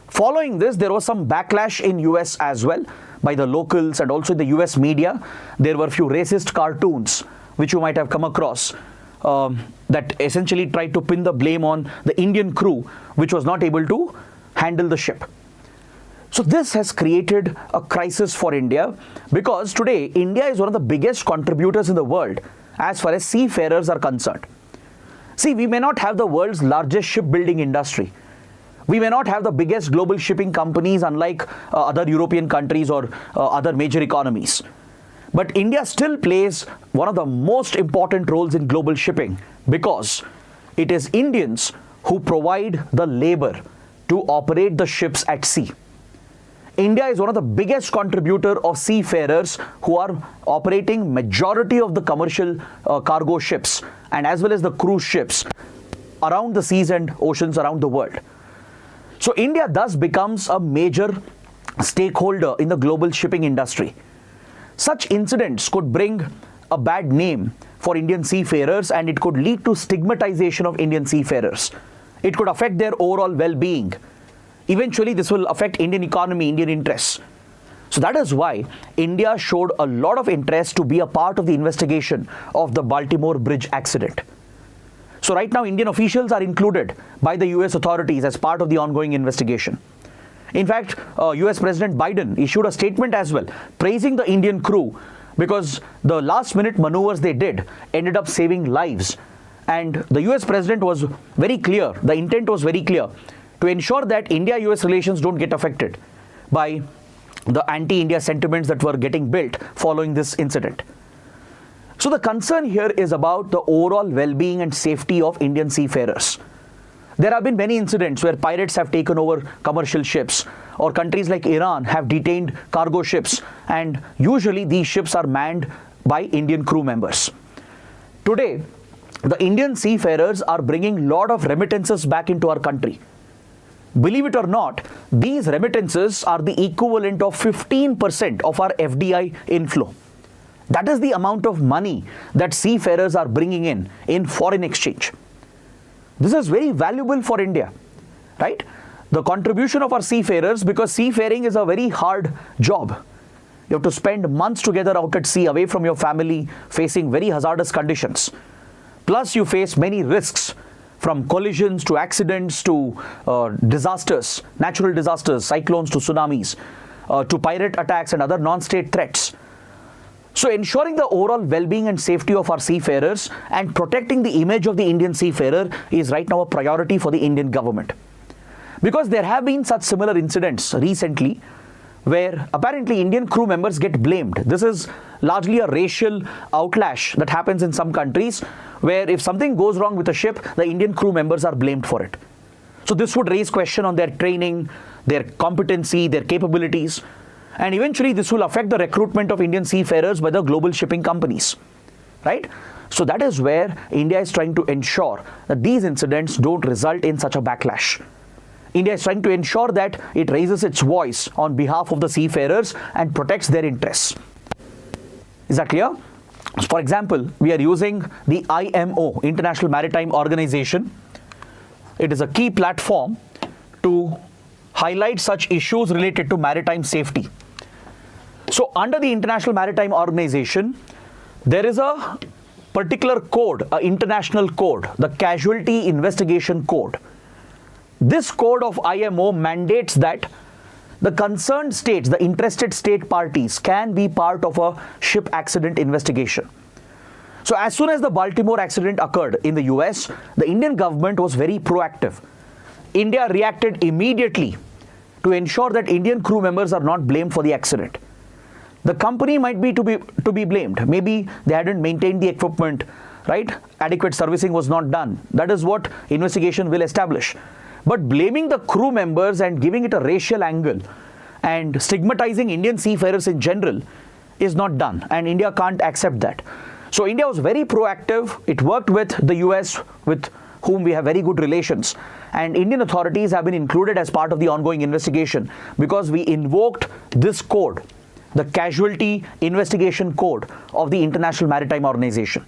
Following this, there was some backlash in US as well by the locals and also in the US media. There were few racist cartoons which you might have come across that essentially tried to pin the blame on the Indian crew, which was not able to handle the ship. So this has created a crisis for India, because today India is one of the biggest contributors in the world as far as seafarers are concerned. See, we may not have the world's largest shipbuilding industry. We may not have the biggest global shipping companies unlike other European countries or other major economies. But India still plays one of the most important roles in global shipping, because it is Indians who provide the labor to operate the ships at sea. India is one of the biggest contributor of seafarers who are operating majority of the commercial cargo ships and as well as the cruise ships around the seas and oceans around the world. So India thus becomes a major stakeholder in the global shipping industry. Such incidents could bring a bad name for Indian seafarers, and it could lead to stigmatization of Indian seafarers. It could affect their overall well-being. Eventually, this will affect Indian economy, Indian interests. So that is why India showed a lot of interest to be a part of the investigation of the Baltimore Bridge accident. So right now, Indian officials are included by the US authorities as part of the ongoing investigation. In fact, US President Biden issued a statement as well, praising the Indian crew because the last-minute maneuvers they did ended up saving lives. And the US President was very clear, the intent was very clear, to ensure that India-US relations don't get affected by the anti-India sentiments that were getting built following this incident. So the concern here is about the overall well-being and safety of Indian seafarers. There have been many incidents where pirates have taken over commercial ships, or countries like Iran have detained cargo ships, and usually these ships are manned by Indian crew members. Today, the Indian seafarers are bringing a lot of remittances back into our country. Believe it or not, these remittances are the equivalent of 15% of our FDI inflow. That is the amount of money that seafarers are bringing in foreign exchange. This is very valuable for India, right? The contribution of our seafarers, because seafaring is a very hard job. You have to spend months together out at sea, away from your family, facing very hazardous conditions. Plus, you face many risks, from collisions to accidents to disasters, natural disasters, cyclones to tsunamis, to pirate attacks and other non-state threats. So ensuring the overall well-being and safety of our seafarers and protecting the image of the Indian seafarer is right now a priority for the Indian government. Because there have been such similar incidents recently where apparently Indian crew members get blamed. This is largely a racial outlash that happens in some countries, where if something goes wrong with a ship, the Indian crew members are blamed for it. So this would raise question on their training, their competency, their capabilities. And eventually this will affect the recruitment of Indian seafarers by the global shipping companies, right? So that is where India is trying to ensure that these incidents don't result in such a backlash. India is trying to ensure that it raises its voice on behalf of the seafarers and protects their interests. Is that clear? So for example, we are using the IMO, International Maritime Organization. It is a key platform to highlight such issues related to maritime safety. So under the International Maritime Organization, there is a particular code, an international code, the Casualty Investigation Code. This code of IMO mandates that the concerned states, the interested state parties, can be part of a ship accident investigation. So as soon as the Baltimore accident occurred in the US, the Indian government was very proactive. India reacted immediately to ensure that Indian crew members are not blamed for the accident. The company might be to be blamed. Maybe they hadn't maintained the equipment, right? Adequate servicing was not done. That is what investigation will establish. But blaming the crew members and giving it a racial angle and stigmatizing Indian seafarers in general is not done, and India can't accept that. So India was very proactive. It worked with the US, with whom we have very good relations, and Indian authorities have been included as part of the ongoing investigation because we invoked this code, the Casualty Investigation Code of the International Maritime Organization.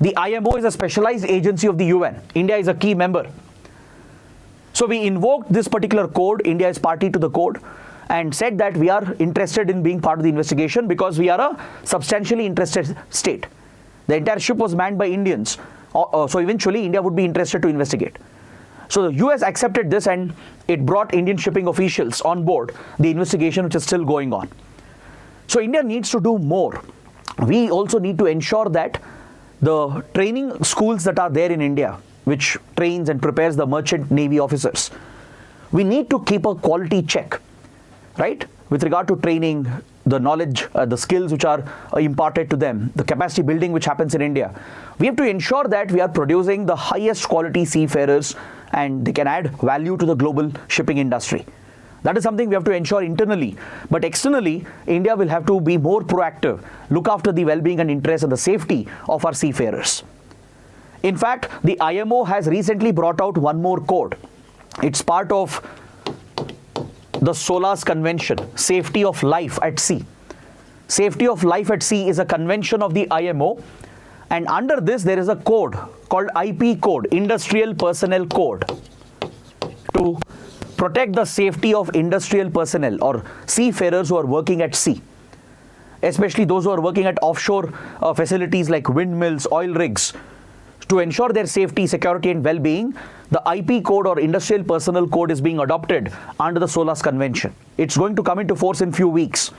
The IMO is a specialized agency of the UN. India is a key member. So we invoked this particular code. India is party to the code and said that we are interested in being part of the investigation because we are a substantially interested state. The entire ship was manned by Indians. So eventually India would be interested to investigate. So the US accepted this and it brought Indian shipping officials on board the investigation, which is still going on. So India needs to do more. We also need to ensure that the training schools that are there in India, which trains and prepares the merchant navy officers, we need to keep a quality check, right? With regard to training, the knowledge, the skills which are imparted to them, the capacity building which happens in India. We have to ensure that we are producing the highest quality seafarers and they can add value to the global shipping industry. That is something we have to ensure internally. But externally, India will have to be more proactive, look after the well-being and interest and the safety of our seafarers. In fact, the IMO has recently brought out one more code. It's part of the SOLAS Convention, Safety of Life at Sea. Safety of Life at Sea is a convention of the IMO, and under this there is a code called IP Code, Industrial Personnel Code, to protect the safety of industrial personnel or seafarers who are working at sea, especially those who are working at offshore facilities like windmills, oil rigs. To ensure their safety, security and well-being, the IP Code or Industrial Personnel Code is being adopted under the SOLAS Convention. It's going to come into force in few weeks.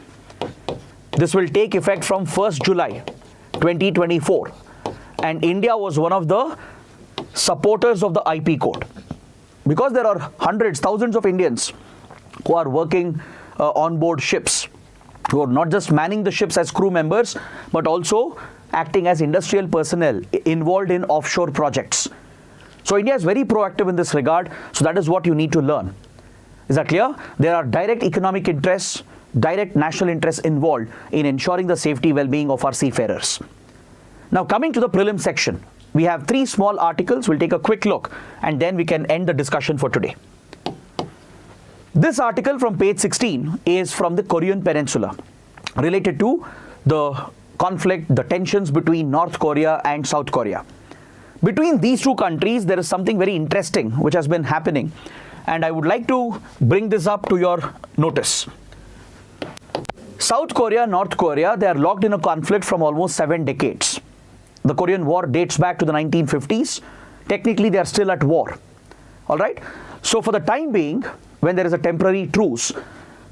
This will take effect from 1st July 2024. And India was one of the supporters of the IP Code, because there are hundreds, thousands of Indians who are working on board ships, who are not just manning the ships as crew members, but also acting as industrial personnel involved in offshore projects. So India is very proactive in this regard. So that is what you need to learn. Is that clear? There are direct economic interests, direct national interests involved in ensuring the safety well-being of our seafarers. Now coming to the prelim section, we have 3 small articles. We'll take a quick look and then we can end the discussion for today. This article from page 16 is from the Korean Peninsula, related to the conflict, the tensions between North Korea and South Korea. Between these two countries, there is something very interesting which has been happening, and I would like to bring this up to your notice. South Korea, North Korea, they are locked in a conflict from almost 7 decades. The Korean War dates back to the 1950s. Technically, they are still at war. All right. So for the time being, when there is a temporary truce,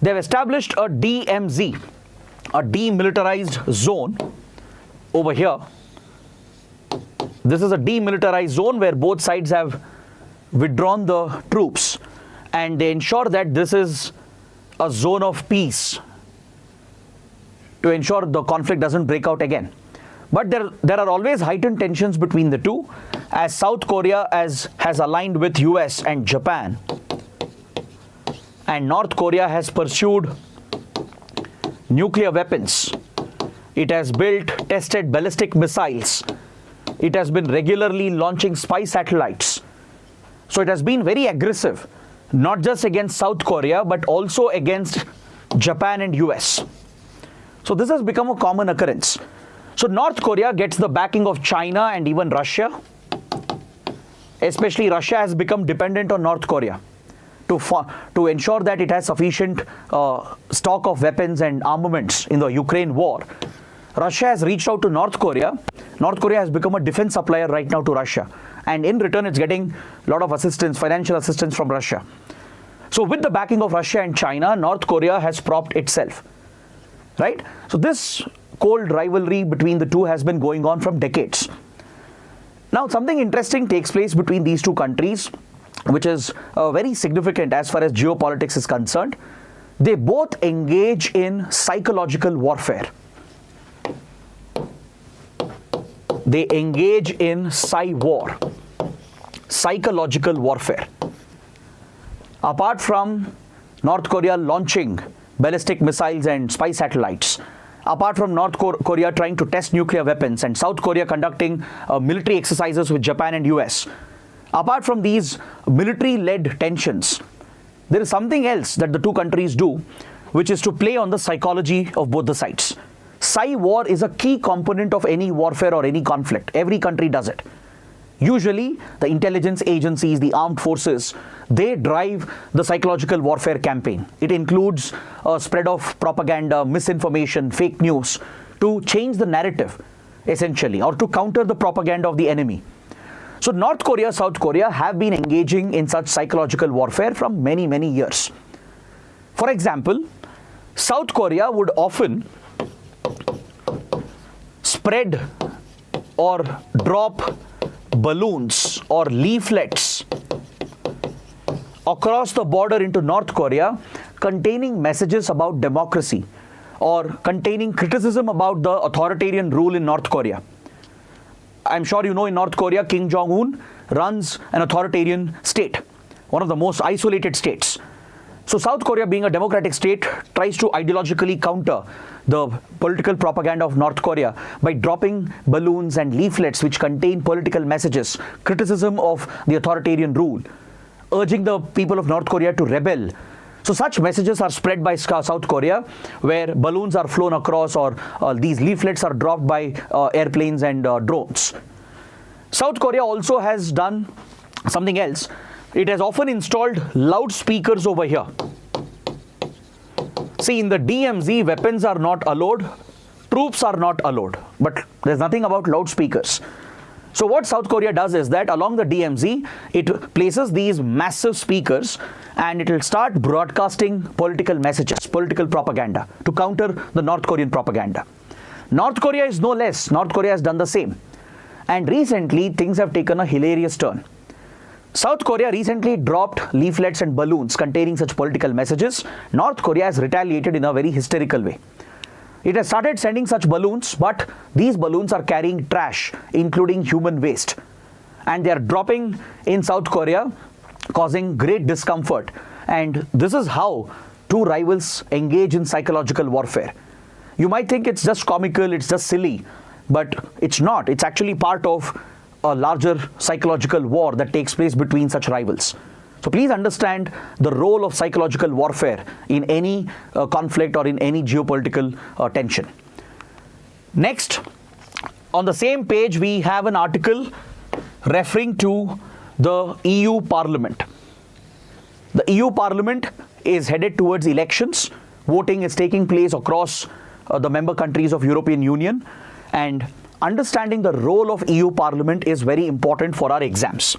they have established a DMZ, a demilitarized zone over here. This is a demilitarized zone where both sides have withdrawn the troops, and they ensure that this is a zone of peace to ensure the conflict doesn't break out again. But there are always heightened tensions between the two, as South Korea has aligned with US and Japan, and North Korea has pursued nuclear weapons. It has built, tested ballistic missiles. It has been regularly launching spy satellites. So it has been very aggressive, not just against South Korea, but also against Japan and US. So this has become a common occurrence. So North Korea gets the backing of China and even Russia. Especially Russia has become dependent on North Korea. to ensure that it has sufficient stock of weapons and armaments in the Ukraine war, Russia has reached out to North Korea. North Korea has become a defense supplier right now to Russia. And in return, it's getting a lot of assistance, financial assistance from Russia. So with the backing of Russia and China, North Korea has propped itself, right? So this cold rivalry between the two has been going on from decades. Now, something interesting takes place between these two countries, which is very significant as far as geopolitics is concerned. They both engage in psychological warfare. They engage in war, psychological warfare. Apart from North Korea launching ballistic missiles and spy satellites, apart from North Korea trying to test nuclear weapons and South Korea conducting military exercises with Japan and US, apart from these military-led tensions, there is something else that the two countries do, which is to play on the psychology of both the sides. War is a key component of any warfare or any conflict. Every country does it. Usually, the intelligence agencies, the armed forces, they drive the psychological warfare campaign. It includes a spread of propaganda, misinformation, fake news to change the narrative, essentially, or to counter the propaganda of the enemy. So North Korea, South Korea have been engaging in such psychological warfare from many, many years. For example, South Korea would often spread or drop balloons or leaflets across the border into North Korea containing messages about democracy or containing criticism about the authoritarian rule in North Korea. I'm sure you know in North Korea, Kim Jong-un runs an authoritarian state, one of the most isolated states. So South Korea, being a democratic state, tries to ideologically counter the political propaganda of North Korea by dropping balloons and leaflets which contain political messages, criticism of the authoritarian rule, urging the people of North Korea to rebel. So such messages are spread by South Korea, where balloons are flown across or these leaflets are dropped by airplanes and drones. South Korea also has done something else. It has often installed loudspeakers over here. See, in the DMZ, weapons are not allowed, troops are not allowed, but there's nothing about loudspeakers. So what South Korea does is that along the DMZ, it places these massive speakers and it will start broadcasting political messages, political propaganda to counter the North Korean propaganda. North Korea is no less. North Korea has done the same. And recently, things have taken a hilarious turn. South Korea recently dropped leaflets and balloons containing such political messages. North Korea has retaliated in a very hysterical way. It has started sending such balloons, but these balloons are carrying trash, including human waste. And they are dropping in South Korea, causing great discomfort. And this is how two rivals engage in psychological warfare. You might think it's just comical, it's just silly, but it's not. It's actually part of a larger psychological war that takes place between such rivals. So please understand the role of psychological warfare in any conflict or in any geopolitical tension. Next, on the same page, we have an article referring to the EU Parliament. The EU Parliament is headed towards elections. Voting is taking place across the member countries of European Union, and understanding the role of EU Parliament is very important for our exams.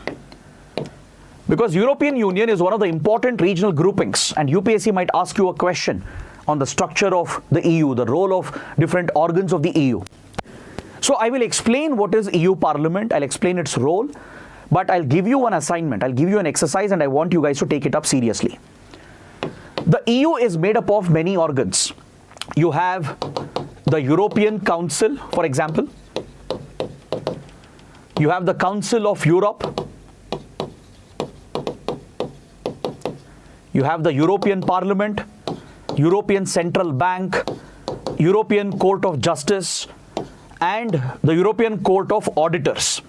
Because European Union is one of the important regional groupings, and UPSC might ask you a question on the structure of the EU, the role of different organs of the EU. So I will explain what is EU Parliament, I'll explain its role, but I'll give you an assignment, I'll give you an exercise, and I want you guys to take it up seriously. The EU is made up of many organs. You have the European Council, for example. You have the Council of Europe. You have the European Parliament, European Central Bank, European Court of Justice, and the European Court of Auditors.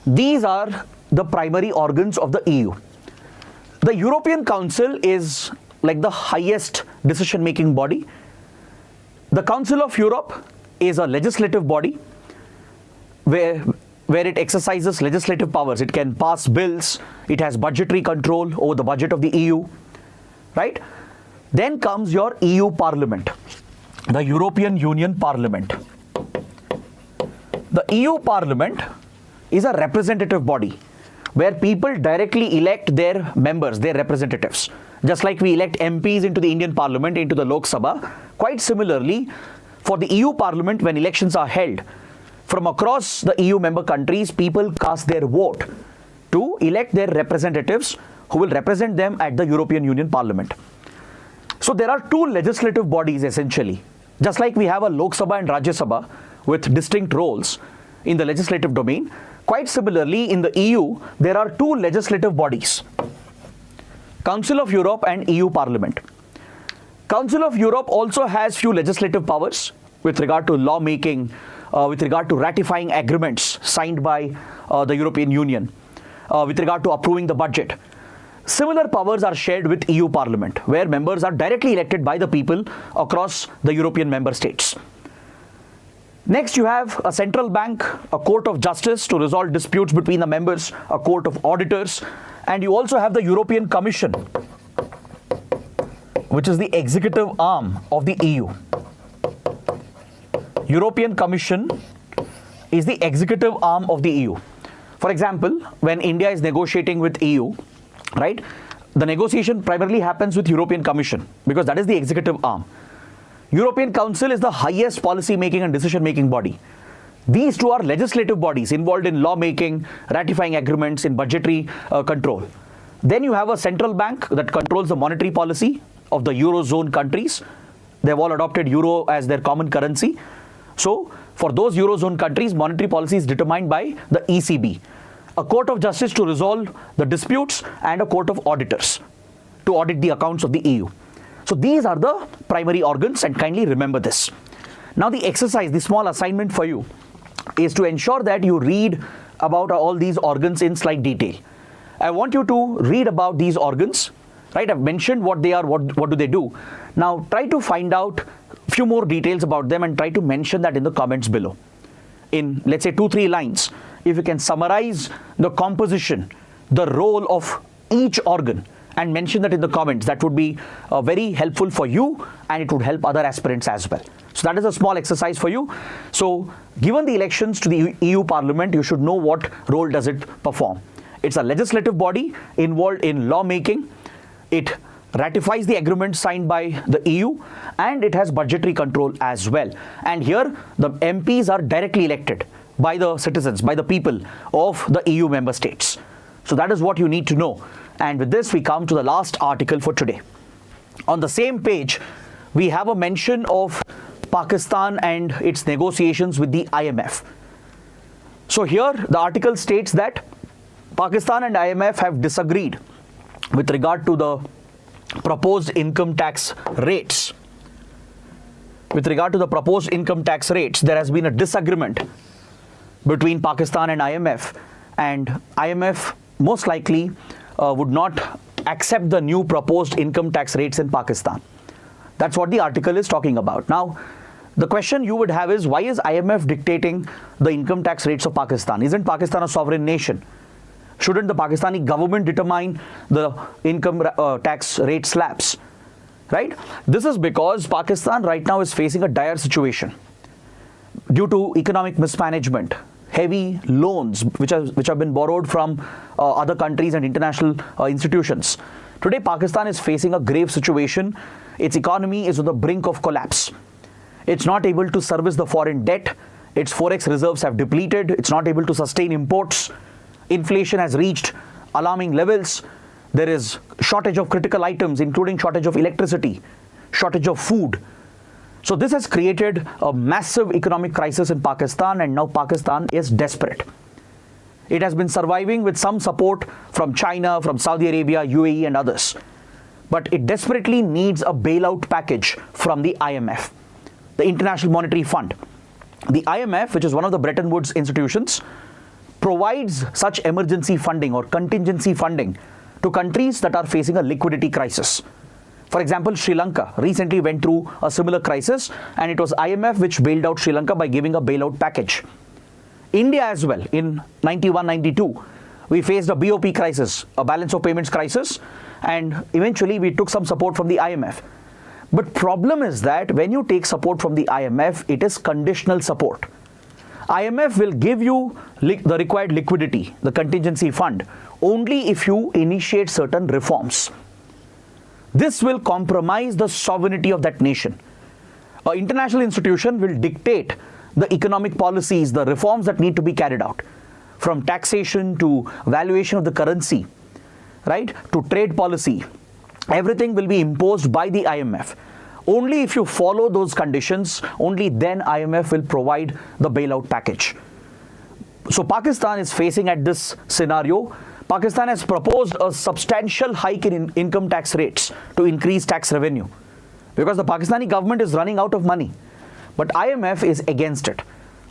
These are the primary organs of the EU. The European Council is like the highest decision-making body. The Council of Europe is a legislative body where where it exercises legislative powers. It can pass bills. It has budgetary control over the budget of the EU, right? Then comes your EU Parliament, the European Union Parliament. The EU Parliament is a representative body where people directly elect their members, their representatives. Just like we elect MPs into the Indian Parliament, into the Lok Sabha, quite similarly, for the EU Parliament, when elections are held, from across the EU member countries, people cast their vote to elect their representatives who will represent them at the European Union Parliament. So there are two legislative bodies essentially. Just like we have a Lok Sabha and Rajya Sabha with distinct roles in the legislative domain, quite similarly in the EU, there are two legislative bodies, Council of Europe and EU Parliament. Council of Europe also has few legislative powers with regard to lawmaking, with regard to ratifying agreements signed by the European Union, with regard to approving the budget. Similar powers are shared with EU Parliament, where members are directly elected by the people across the European member states. Next, you have a central bank, a court of justice to resolve disputes between the members, a court of auditors, and you also have the European Commission, which is the executive arm of the EU. European Commission is the executive arm of the EU. For example, when India is negotiating with EU, right, the negotiation primarily happens with European Commission because that is the executive arm. European Council is the highest policy making and decision making body. These two are legislative bodies involved in lawmaking, ratifying agreements, in budgetary control. Then you have a central bank that controls the monetary policy of the Eurozone countries. They've all adopted Euro as their common currency. So for those Eurozone countries, monetary policy is determined by the ECB, a court of justice to resolve the disputes, and a court of auditors to audit the accounts of the EU. So these are the primary organs, and kindly remember this. Now the exercise, the small assignment for you is to ensure that you read about all these organs in slight detail. I want you to read about these organs, right? I've mentioned what they are, what do they do. Now try to find out few more details about them and try to mention that in the comments below. In, let's say, 2-3 lines, if you can summarize the composition, the role of each organ, and mention that in the comments, that would be very helpful for you, and it would help other aspirants as well. So that is a small exercise for you. So given the elections to the EU Parliament, you should know what role does it perform. It's a legislative body involved in lawmaking. It ratifies the agreement signed by the EU, and it has budgetary control as well. And here the MPs are directly elected by the citizens, by the people of the EU member states. So that is what you need to know. And with this, we come to the last article for today. On the same page, we have a mention of Pakistan and its negotiations with the IMF. So here the article states that Pakistan and IMF have disagreed with regard to the proposed income tax rates. With regard to the proposed income tax rates, there has been a disagreement between Pakistan and IMF most likely would not accept the new proposed income tax rates in Pakistan. That's what the article is talking about. Now, the question you would have is, why is IMF dictating the income tax rates of Pakistan? Isn't Pakistan a sovereign nation? Shouldn't the Pakistani government determine the income tax rate slabs? Right? This is because Pakistan right now is facing a dire situation due to economic mismanagement, heavy loans which have been borrowed from other countries and international institutions. Today, Pakistan is facing a grave situation. Its economy is on the brink of collapse. It's not able to service the foreign debt. Its forex reserves have depleted. It's not able to sustain imports. Inflation has reached alarming levels. There is shortage of critical items, including shortage of electricity, shortage of food. So this has created a massive economic crisis in Pakistan, and now Pakistan is desperate. It has been surviving with some support from China, from Saudi Arabia, UAE and others. But it desperately needs a bailout package from the IMF, the International Monetary Fund. The IMF, which is one of the Bretton Woods institutions, provides such emergency funding or contingency funding to countries that are facing a liquidity crisis. For example, Sri Lanka recently went through a similar crisis, and it was IMF which bailed out Sri Lanka by giving a bailout package. India as well, in 91-92, we faced a BOP crisis, a balance of payments crisis, and eventually we took some support from the IMF. But problem is that when you take support from the IMF, it is conditional support. IMF will give you the required liquidity, the contingency fund, only if you initiate certain reforms. This will compromise the sovereignty of that nation. An international institution will dictate the economic policies, the reforms that need to be carried out, from taxation to valuation of the currency, right, to trade policy. Everything will be imposed by the IMF. Only if you follow those conditions, only then IMF will provide the bailout package. So Pakistan is facing at this scenario. Pakistan has proposed a substantial hike in income tax rates to increase tax revenue because the Pakistani government is running out of money. But IMF is against it.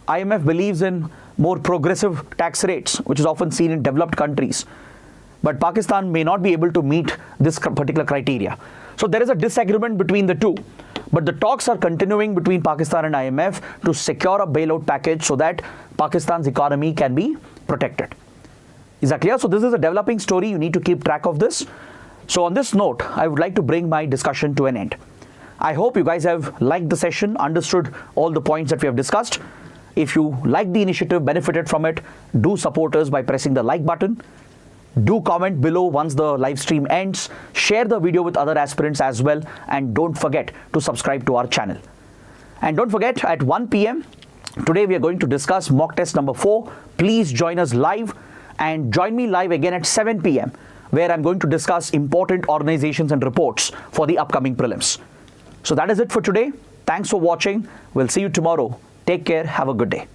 IMF believes in more progressive tax rates, which is often seen in developed countries. But Pakistan may not be able to meet this particular criteria. So there is a disagreement between the two. But the talks are continuing between Pakistan and IMF to secure a bailout package so that Pakistan's economy can be protected. Is that clear? So this is a developing story. You need to keep track of this. So on this note, I would like to bring my discussion to an end. I hope you guys have liked the session, understood all the points that we have discussed. If you like the initiative, benefited from it, do support us by pressing the like button. Do comment below once the live stream ends. Share the video with other aspirants as well. And don't forget to subscribe to our channel. And don't forget, at 1 p.m. today we are going to discuss mock test number 4. Please join us live and join me live again at 7 p.m. where I'm going to discuss important organizations and reports for the upcoming prelims. So that is it for today. Thanks for watching. We'll see you tomorrow. Take care. Have a good day.